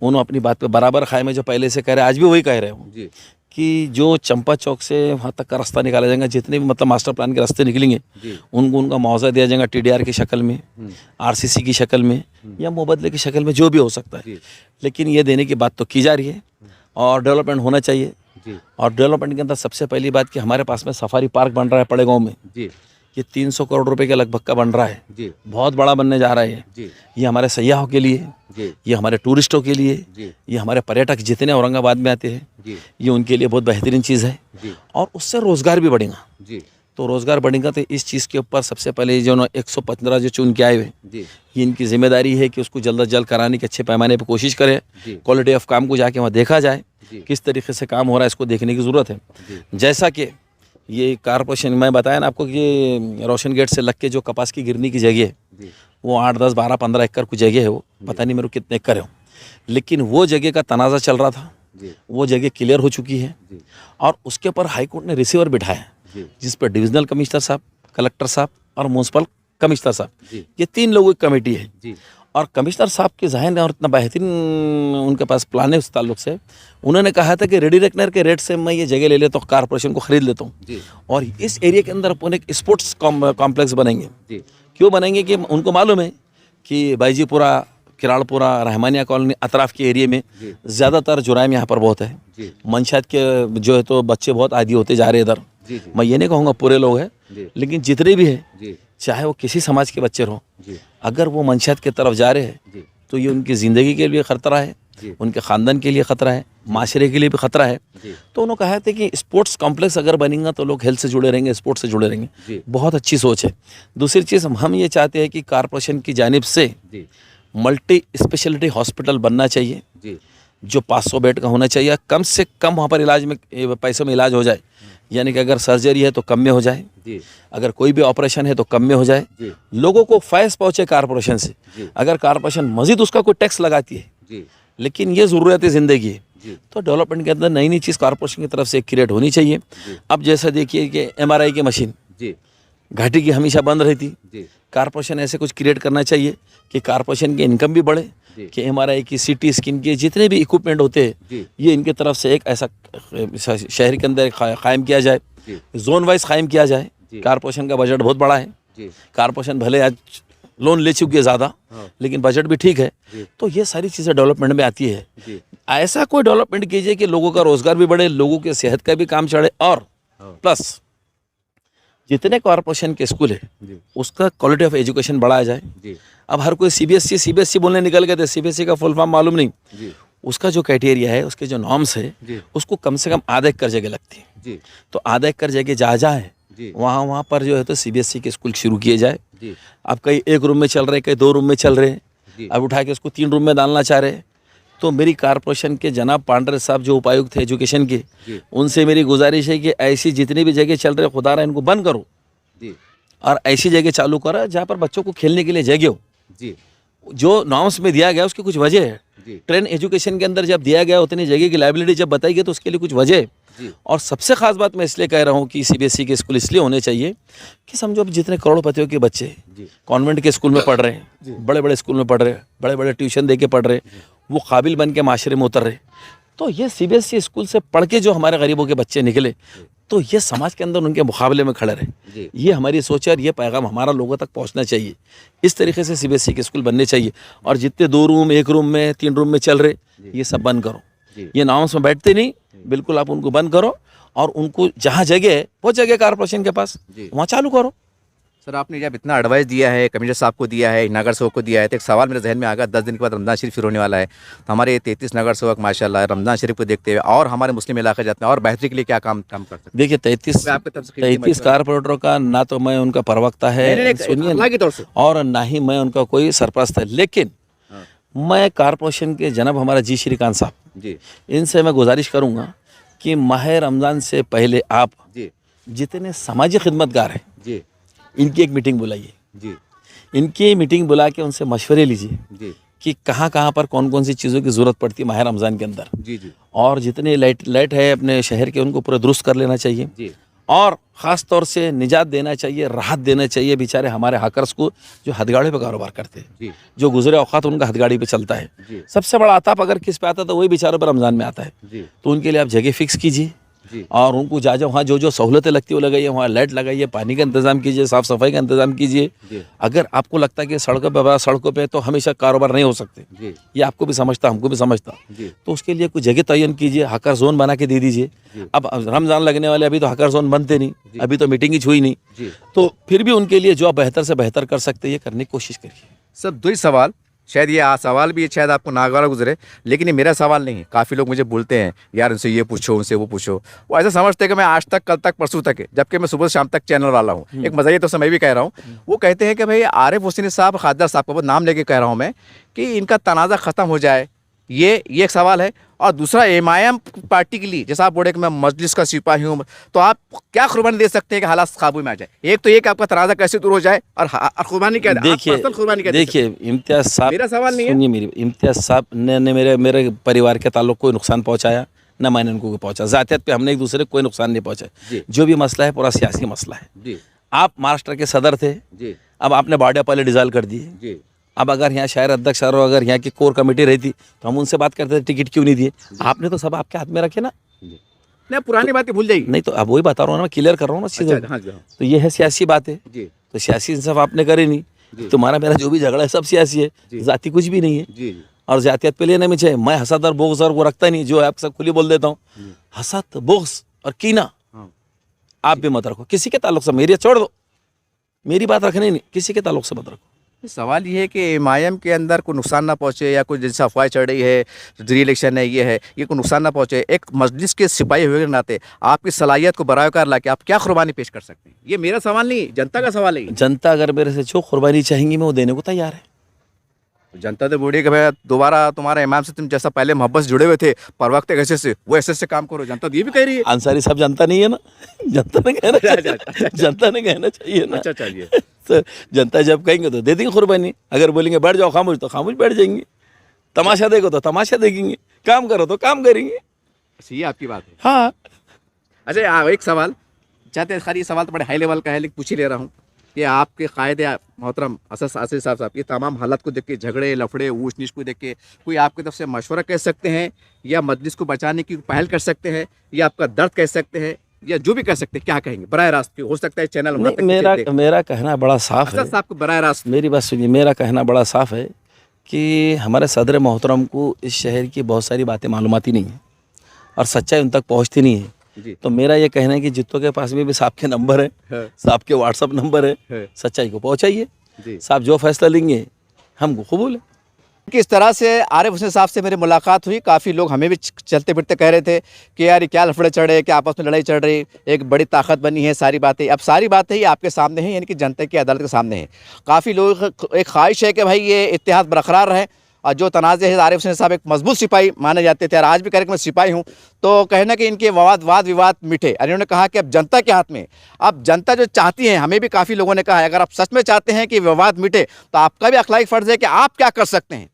उन्होंने अपनी बात पे बराबर खाए में जो पहले से कह रहे हैं, आज भी वही कह रहे हो जी कि जो चंपा चौक से वहाँ तक का रास्ता निकाला जाएगा, जितने भी मतलब मास्टर प्लान के रास्ते निकलेंगे जी उनको उनका मुआवजा दिया जाएगा, TDR की शक्ल में, RCC की शक्ल में, या मुबदले की शक्ल में, जो भी हो सकता है। जी लेकिन ये देने की बात तो की जा रही है और डेवलपमेंट होना चाहिए। जी और डेवलपमेंट के अंदर सबसे पहली बात कि हमारे पास में सफारी पार्क बन रहा है पड़े गाँव में, जी ये 300 करोड़ रुपए के लगभग का बन रहा है, जी बहुत बड़ा बनने जा रहा है। जी ये हमारे सयाहों के लिए, जी ये हमारे टूरिस्टों के लिए, जी ये हमारे पर्यटक जितने औरंगाबाद में आते हैं, जी ये उनके लिए बहुत बेहतरीन चीज़ है। जी और उससे रोज़गार भी बढ़ेगा। जी तो रोज़गार बढ़ेगा तो इस चीज़ के ऊपर सबसे पहले जो 115 जो चुन के आए हुए, जी ये इनकी जिम्मेदारी है कि उसको जल्द अज जल्द कराने की अच्छे पैमाने पर कोशिश करें। जी क्वालिटी ऑफ काम को जाके वहाँ देखा जाए, जी किस तरीके से काम हो रहा है, इसको देखने की ज़रूरत है। जी जैसा कि ये कॉर्पोरेशन, मैं बताया ना आपको कि ये रोशन गेट से लग के जो कपास की गिरनी की जगह है, जी वो 8, 10, 12, 15 एकड़ की जगह है, वो पता नहीं मेरे को कितने एकड़ है, लेकिन वो जगह का तनाज़ा चल रहा था, जी वो जगह क्लियर हो चुकी है। जी और उसके ऊपर हाई कोर्ट ने रिसीवर बिठाया, जी जिस पर डिविजनल कमिश्नर साहब, कलेक्टर साहब और म्यूनसिपल कमिश्नर साहब, जी ये 3 लोगों की कमेटी है। जी और कमिश्नर साहब के ज़हन और इतना बेहतरीन उनके पास प्लान है उस ताल्लुक से, उन्होंने कहा था कि रेडी रेकनर के रेट से मैं ये जगह ले लेता हूँ, कॉर्पोरेशन को ख़रीद लेता हूँ, जी और इस एरिया के अंदर अपन एक स्पोर्ट्स कॉम्प्लेक्स बनेंगे। जी क्यों बनेंगे कि उनको मालूम है कि बाईजीपुरा, किराड़पुरा, रहमानिया कॉलोनी अतराफ़ के एरिया में जी ज़्यादातर जुराइम यहाँ पर बहुत है। जी मंशात के जो है तो बच्चे बहुत आदी होते जा रहे हैं इधर। जी जी मैं ये नहीं कहूँगा पूरे लोग हैं, जी लेकिन जितने भी हैं, जी चाहे वो किसी समाज के बच्चे हों, जी अगर वो मंशात की तरफ जा रहे हैं जी तो ये उनकी ज़िंदगी के लिए ख़तरा है, जी उनके ख़ानदान के लिए ख़तरा है, माशरे के लिए भी ख़तरा है। जी तो उन्होंने कहा था कि स्पोर्ट्स कॉम्प्लेक्स अगर बनेगा तो लोग हेल्थ से जुड़े रहेंगे, स्पोर्ट्स से जुड़े रहेंगे। जी बहुत अच्छी सोच है। दूसरी चीज़ हम ये चाहते हैं कि कॉर्पोरेशन की जानिब से जी मल्टी स्पेशलिटी हॉस्पिटल बनना चाहिए, जी जो 500 बेड का होना चाहिए। कम से कम वहाँ पर इलाज में पैसों में इलाज हो जाए, यानी कि अगर सर्जरी है तो कम में हो जाए, जी अगर कोई भी ऑपरेशन है तो कम में हो जाए, जी लोगों को फैज़ पहुँचे कॉर्पोरेशन से। जी अगर कॉर्पोरेशन मज़ीद उसका कोई टैक्स लगाती है, जी लेकिन ये ज़रूरत ज़िंदगी है, जी तो डेवलपमेंट के अंदर नई नई चीज़ कॉर्पोरेशन की तरफ से क्रिएट होनी चाहिए। जी अब जैसा देखिए कि MRI की मशीन, जी घाटी की हमेशा बंद रहती। जी कारपोरेशन ऐसे कुछ क्रिएट करना चाहिए कि कारपोरेशन की इनकम भी बढ़े, कि एमआरआई की, सीटी स्कैन के जितने भी इक्विपमेंट होते हैं जी ये इनकी तरफ से एक ऐसा शहर के अंदर कायम किया जाए, जी जोन वाइज कायम किया जाए। जी। कारपोरेशन का बजट बहुत बड़ा है, जी कारपोरेशन भले आज लोन ले चुकी है ज़्यादा, हाँ। लेकिन बजट भी ठीक है। जी तो ये सारी चीज़ें डेवलपमेंट में आती है। जी ऐसा कोई डेवलपमेंट कीजिए कि लोगों का रोजगार भी बढ़े, लोगों की सेहत का भी काम चढ़े, और हाँ। प्लस जितने कॉरपोरेशन के स्कूल है जी उसका क्वालिटी ऑफ एजुकेशन बढ़ाया जाए। जी अब हर कोई सीबीएसई बोलने निकल गए थे, सीबीएसई का फुल फॉर्म मालूम नहीं, जी उसका जो क्राइटेरिया है, उसके जो नॉर्म्स है, जी उसको कम से कम आधा एकड़ जगह लगती है। जी तो आधा एकड़ जगह जहाँ जहाँ है जी वहाँ पर जो है तो सीबीएसई के स्कूल शुरू किए जाए। जी अब कई एक रूम में चल रहे, कई 2 रूम में चल रहे, जी अब उठा के उसको 3 रूम में डालना चाह रहे। तो मेरी कारपोरेशन के जनाब पांडरे साहब जो उपायुक्त थे एजुकेशन के, जी उनसे मेरी गुजारिश है कि ऐसी जितनी भी जगह चल रहे खुदारा इनको बंद करो जी और ऐसी जगह चालू करो जहाँ पर बच्चों को खेलने के लिए जगह हो। जी जो नॉर्म्स में दिया गया उसकी कुछ वजह है। जी ट्रेन एजुकेशन के अंदर जब दिया गया उतनी जगह की लाइबिलिटी जब बताई गई तो उसके लिए कुछ वजह है। जी और सबसे खास बात मैं इसलिए कह रहा हूँ कि सीबीएसई के स्कूल इसलिए होने चाहिए कि समझो अब जितने करोड़पतियों के बच्चे जी कॉन्वेंट के स्कूल में पढ़ रहे जी। हैं, बड़े बड़े स्कूल में पढ़ रहे हैं, बड़े बड़े ट्यूशन दे के पढ़ रहे हैं, वो काबिल बन के माशरे में उतर रहे, तो ये सीबीएसई स्कूल से पढ़ के जो हमारे गरीबों के बच्चे निकले तो ये समाज के अंदर उनके मुकाबले में खड़े रहे। जी ये हमारी सोच है और ये पैगाम हमारा लोगों तक पहुंचना चाहिए। इस तरीके से सीबीएसई के स्कूल बनने चाहिए। और जितने 2 रूम, 1 रूम में, 3 रूम में चल रहे, ये सब बंद करो। जी ये नॉर्म्स में बैठते नहीं, बिल्कुल आप उनको बंद करो और उनको जहाँ जगह है वो जगह कारपोरेशन के पास जी। वहाँ चालू करो। सर, आपने जब इतना एडवाइस दिया है, कमिश्नर साहब को दिया है, नगर सेवक को दिया है, तो एक सवाल मेरे जहन में आ गया। 10 दिन के बाद रमज़ान शरीफ शुरू होने वाला है, तो हमारे 33 नगर सेवक माशाल्लाह रमज़ान शरीफ को देखते हुए और हमारे मुस्लिम इलाके जाते हैं और बेहतरी के लिए क्या काम कर सकते हैं? देखिए 33 आपकी तरफ से कीमती 33 मशवरा। कारपोरेटरों का ना तो मैं उनका प्रवक्ता है, सुनिए अल्लाह की तौर से। और ना ही मैं उनका कोई सरपरस्त है, लेकिन हाँ। मैं कारपोरेशन के जनाब हमारा जी श्रीकांत साहब, जी इनसे मैं गुजारिश करूँगा कि माह रमज़ान से पहले आप जी जितने समाजी खिदमतगार हैं जी इनकी एक मीटिंग बुलाइए। जी इनकी मीटिंग बुला के उनसे मशवरे लीजिए जी कि कहाँ कहाँ पर कौन कौन सी चीज़ों की ज़रूरत पड़ती है माह रमज़ान के अंदर, जी जी और जितने लाइट है अपने शहर के उनको पूरा दुरुस्त कर लेना चाहिए। जी और ख़ास तौर से निजात देना चाहिए, राहत देना चाहिए बेचारे हमारे हाकर्स को जो हथगाड़ी पे कारोबार करते हैं, जी जो गुजरे औकात उनका हथगाड़ी पे चलता है। जी सबसे बड़ा आताप अगर किस पे आता है तो वही बेचारों पर रमज़ान में आता है। जी तो उनके लिए आप जगह फिक्स कीजिए जी और उनको जा वहाँ जो सहूलतें लगती है वो लगाइए, वहाँ लाइट लगाइए, पानी का इंतज़ाम कीजिए, साफ़ सफाई का इंतज़ाम कीजिए। जी अगर आपको लगता है कि सड़कों पे तो हमेशा कारोबार नहीं हो सकते, जी ये आपको भी समझता, हमको भी समझता, जी तो उसके लिए कुछ जगह तयन कीजिए, हकर जोन बना के दे दीजिए। जी। अब रमज़ान लगने वाले, अभी तो हकर जोन बनते नहीं, जी। अभी तो मीटिंग ही हुई नहीं, जी। तो फिर भी उनके लिए जो आप बेहतर से बेहतर कर सकते हैं ये करने की कोशिश करिए। सर, 2 ही सवाल, शायद ये सवाल भी शायद आपको नागवारा गुजरे, लेकिन ये मेरा सवाल नहीं है। काफ़ी लोग मुझे बोलते हैं यार उनसे ये पूछो, उनसे वो पूछो। वो ऐसा समझते हैं कि मैं आज तक, कल तक, परसों तक है, जबकि मैं सुबह से शाम तक चैनल वाला हूँ। एक मज़ाहिया तो मैं भी कह रहा हूँ। वो कहते हैं कि भाई आरिफ हुसैन साहब, खादर साहब का वो नाम लेके कह रहा हूँ मैं, कि इनका तनाज़ा ख़त्म हो जाए, ये एक सवाल है। और दूसरा, एमआईएम पार्टी के लिए, जैसा आप बोले कि मैं मजलिस का सिपाही हूँ, तो आप क्या कुर्बानी दे सकते हैं कि हालात काबू में आ जाए? एक तो ये कि आपका तनाज़ा कैसे दूर हो जाए, और कुर्बानी क्या, देखिए इम्तियाज साहब, मेरा सवाल नहीं है। सुनिए मेरी, इम्तियाज साहब ने मेरे परिवार के ताल्लुक कोई नुकसान पहुँचाया ना मैंने उनको कोई पहुँचा। ज़ातियत पे हमने एक दूसरे को कोई नुकसान नहीं पहुँचा। जी। जो भी मसला है पूरा सियासी मसला है। जी आप महाराष्ट्र के सदर थे, जी अब आपने भाजपा डिज़ाल्व कर दिए। जी अब अगर यहाँ शहर अध्यक्ष और अगर यहाँ की कोर कमेटी रहती तो हम उनसे बात करते थे टिकट क्यों नहीं दिए। आपने तो सब आपके हाथ में रखे ना। नहीं, पुरानी बातें भूल जाइए। नहीं तो अब वही बता रहा हूँ ना, मैं क्लियर कर रहा हूँ ना चीज़ों अच्छा, को। हाँ जी, हाँ। तो ये है सियासी बात है, जी तो सियासी इंसाफ आपने करे जी। नहीं। तुम्हारा मेरा जो भी झगड़ा है सब सियासी है, जी। जाति कुछ भी नहीं है। जी जी और जातियत पे लेने में चाहिए, मैं हसद और बोग्स और वो रखता नहीं, जो है आप सब खुली बोल देता हूँ। हसद, बोग्स और कीना हाँ। आप भी मत रखो किसी के ताल्लुक से। मेरी छोड़ दो, मेरी बात रखनी नहीं, किसी के ताल्लुक से मत रखो। सवाल ये है कि एमआईएम के अंदर कोई नुकसान ना पहुंचे, या कोई जैसे अफवाह चढ़ रही है, री इलेक्शन है, ये है, ये कोई नुकसान ना पहुंचे। एक मजलिस के सिपाही हुए के नाते आपकी सलाहियत को बराबर ला के आप क्या कुर्बानी पेश कर सकते हैं? ये मेरा सवाल नहीं, जनता का सवाल है। जनता अगर मेरे से जो कुर्बानी चाहेंगी मैं वो देने को तैयार है। जनता तो बोली कि भाई दोबारा तुम्हारा इमाम से तुम जैसा पहले मोहब्बत से जुड़े हुए थे, परवक्त ऐसे से वो ऐसे काम करो। जनता तो ये भी कह रही है। अंसारी साहब जनता नहीं है ना, जनता ने कहना चाहिए, जनता ने कहना चाहिए ना। अच्छा, चलिए। तो जनता जब कहेंगे तो दे देंगे कुर्बानी, अगर बोलेंगे बैठ जाओ खामोश तो खामोश बैठ जाएंगे, तमाशा देखो तो तमाशा देखेंगे, काम करो तो काम करेंगे। अच्छा, ये आपकी बात है। हाँ अच्छा, एक सवाल चाहते हैं, खाली ये सवाल तो बड़े हाई लेवल का है, लेकिन पूछ ही ले रहा हूँ। कि आपके कायदे मोहतरम आसिफ साहब ये तमाम हालत को देख के, झगड़े लफड़े ऊंच नीच को देख के, कोई आपकी तरफ से मशवरा कह सकते हैं या मजलिस को बचाने की पहल कर सकते हैं या आपका दर्द कह सकते हैं या जो भी कह सकते हैं, क्या कहेंगे बराह रास्त? हो सकता है चैनल मेरा कहना बड़ा साफ है साहब को बराह रास्त। मेरी बात सुनिए, मेरा कहना बड़ा साफ है कि हमारे सदर मोहतरम को इस शहर की बहुत सारी बातें मालूमाती नहीं है और सच्चाई उन तक पहुंचती नहीं है। तो मेरा ये कहना है कि जितों के पास में भी साहब के नंबर है, साहब के व्हाट्सअप नंबर है, सच्चाई को पहुंचाइए। साहब जो फैसला लेंगे हम कबूल है। किस तरह से आरिफ हुसैन साहब से मेरी मुलाकात हुई, काफ़ी लोग हमें भी चलते फिरते कह रहे थे कि यार क्या लफड़े चढ़ रहे, क्या आपस में लड़ाई चढ़ रही, एक बड़ी ताकत बनी है, सारी बातें अब सारी बातें ही आपके सामने हैं, यानी कि जनता की अदालत के सामने है। काफ़ी लोग एक ख्वाहिश है कि भाई ये इत्तेहाद बरकरार रहे और जो तनाज़े है, आरिफ हुसैन साहब एक मजबूत सिपाही माने जाते थे और आज भी कह रहे कि मैं सिपाही हूँ, तो कहना कि इनके वाद विवाद मिटे। और इन्होंने कहा कि अब जनता के हाथ में, अब जनता जो चाहती है, हमें भी काफ़ी लोगों ने कहा है अगर आप सच में चाहते हैं कि विवाद मिटे तो आपका भी अखलाकी फ़र्ज़ है कि आप क्या कर सकते हैं,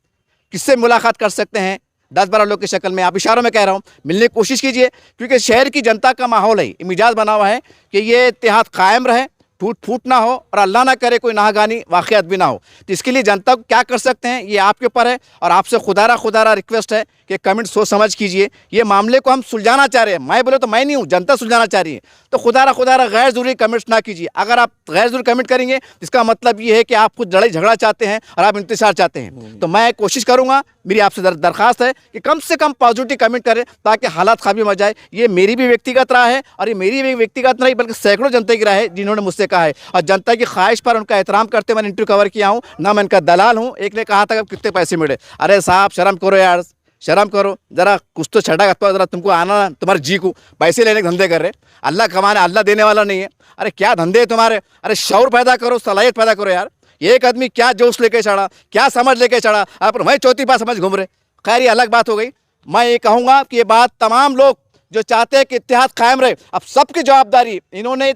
किससे मुलाकात कर सकते हैं। 10-12 लोग की शक्ल में, आप इशारों में कह रहा हूँ, मिलने की कोशिश कीजिए, क्योंकि शहर की जनता का माहौल है, मिजाज बना हुआ है कि ये इत्तेहाद कायम रहे, टूट फूट ना हो और अल्लाह ना करे कोई नाहगानी वाक़ियात भी ना हो। तो इसके लिए जनता को क्या कर सकते हैं ये आपके ऊपर है और आपसे खुदारा रिक्वेस्ट है कि कमेंट सोच समझ कीजिए। ये मामले को हम सुलझाना चाह रहे हैं, मैं बोले तो मैं नहीं हूँ, जनता सुलझाना चाह रही है, तो खुदारा गैर ज़रूरी कमेंट्स ना कीजिए। अगर आप गैर ज़रूरी कमेंट करेंगे इसका मतलब ये है कि आप कुछ लड़ाई झगड़ा चाहते हैं और आप इंतजार चाहते हैं। तो मैं कोशिश करूँगा, मेरी आपसे दरख्वास्त है कि कम से कम पॉजिटिव कमेंट करें ताकि हालात काफ़ी हो जाए। ये मेरी भी व्यक्तिगत राय है और ये मेरी भी व्यक्तिगत नहीं बल्कि सैकड़ों जनता की राय है जिन्होंने मुझसे कहा है और जनता की ख्वाहिश पर उनका एहतराम करते मैंने इंटरव्यू कवर किया हूँ। ना मैं इनका दलाल हूँ। एक ने कहा था कि कितने पैसे मिले, अरे साहब शर्म करो यार, शर्म करो जरा, कुछ तो छटा जरा, तुमको आना, तुम्हारे जी को पैसे लेने के धंधे कर रहे, अल्लाह कमाने, अल्लाह देने वाला नहीं है। अरे क्या धंधे है तुम्हारे, अरे शौर पैदा करो, सलाहियत पैदा करो यार। एक आदमी क्या जोश लेके चढ़ा, क्या समझ लेके चढ़ा, आप वही चौथी बात समझ घूम रहे। खैर ये अलग बात हो गई। मैं ये कहूँगा कि ये बात तमाम लोग जो चाहते हैं कि इत्तेहाद कायम रहे, अब सबकी जवाबदारी इन्होंने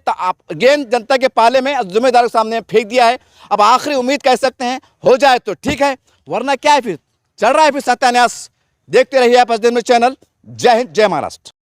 गेंद जनता के पाले में जिम्मेदार के सामने फेंक दिया है। अब आखिरी उम्मीद कह सकते हैं हो जाए तो ठीक है, वरना क्या है फिर चल रहा है फिर सत्यानाश। देखते रहिए आप दिन में चैनल। जय हिंद, जय महाराष्ट्र।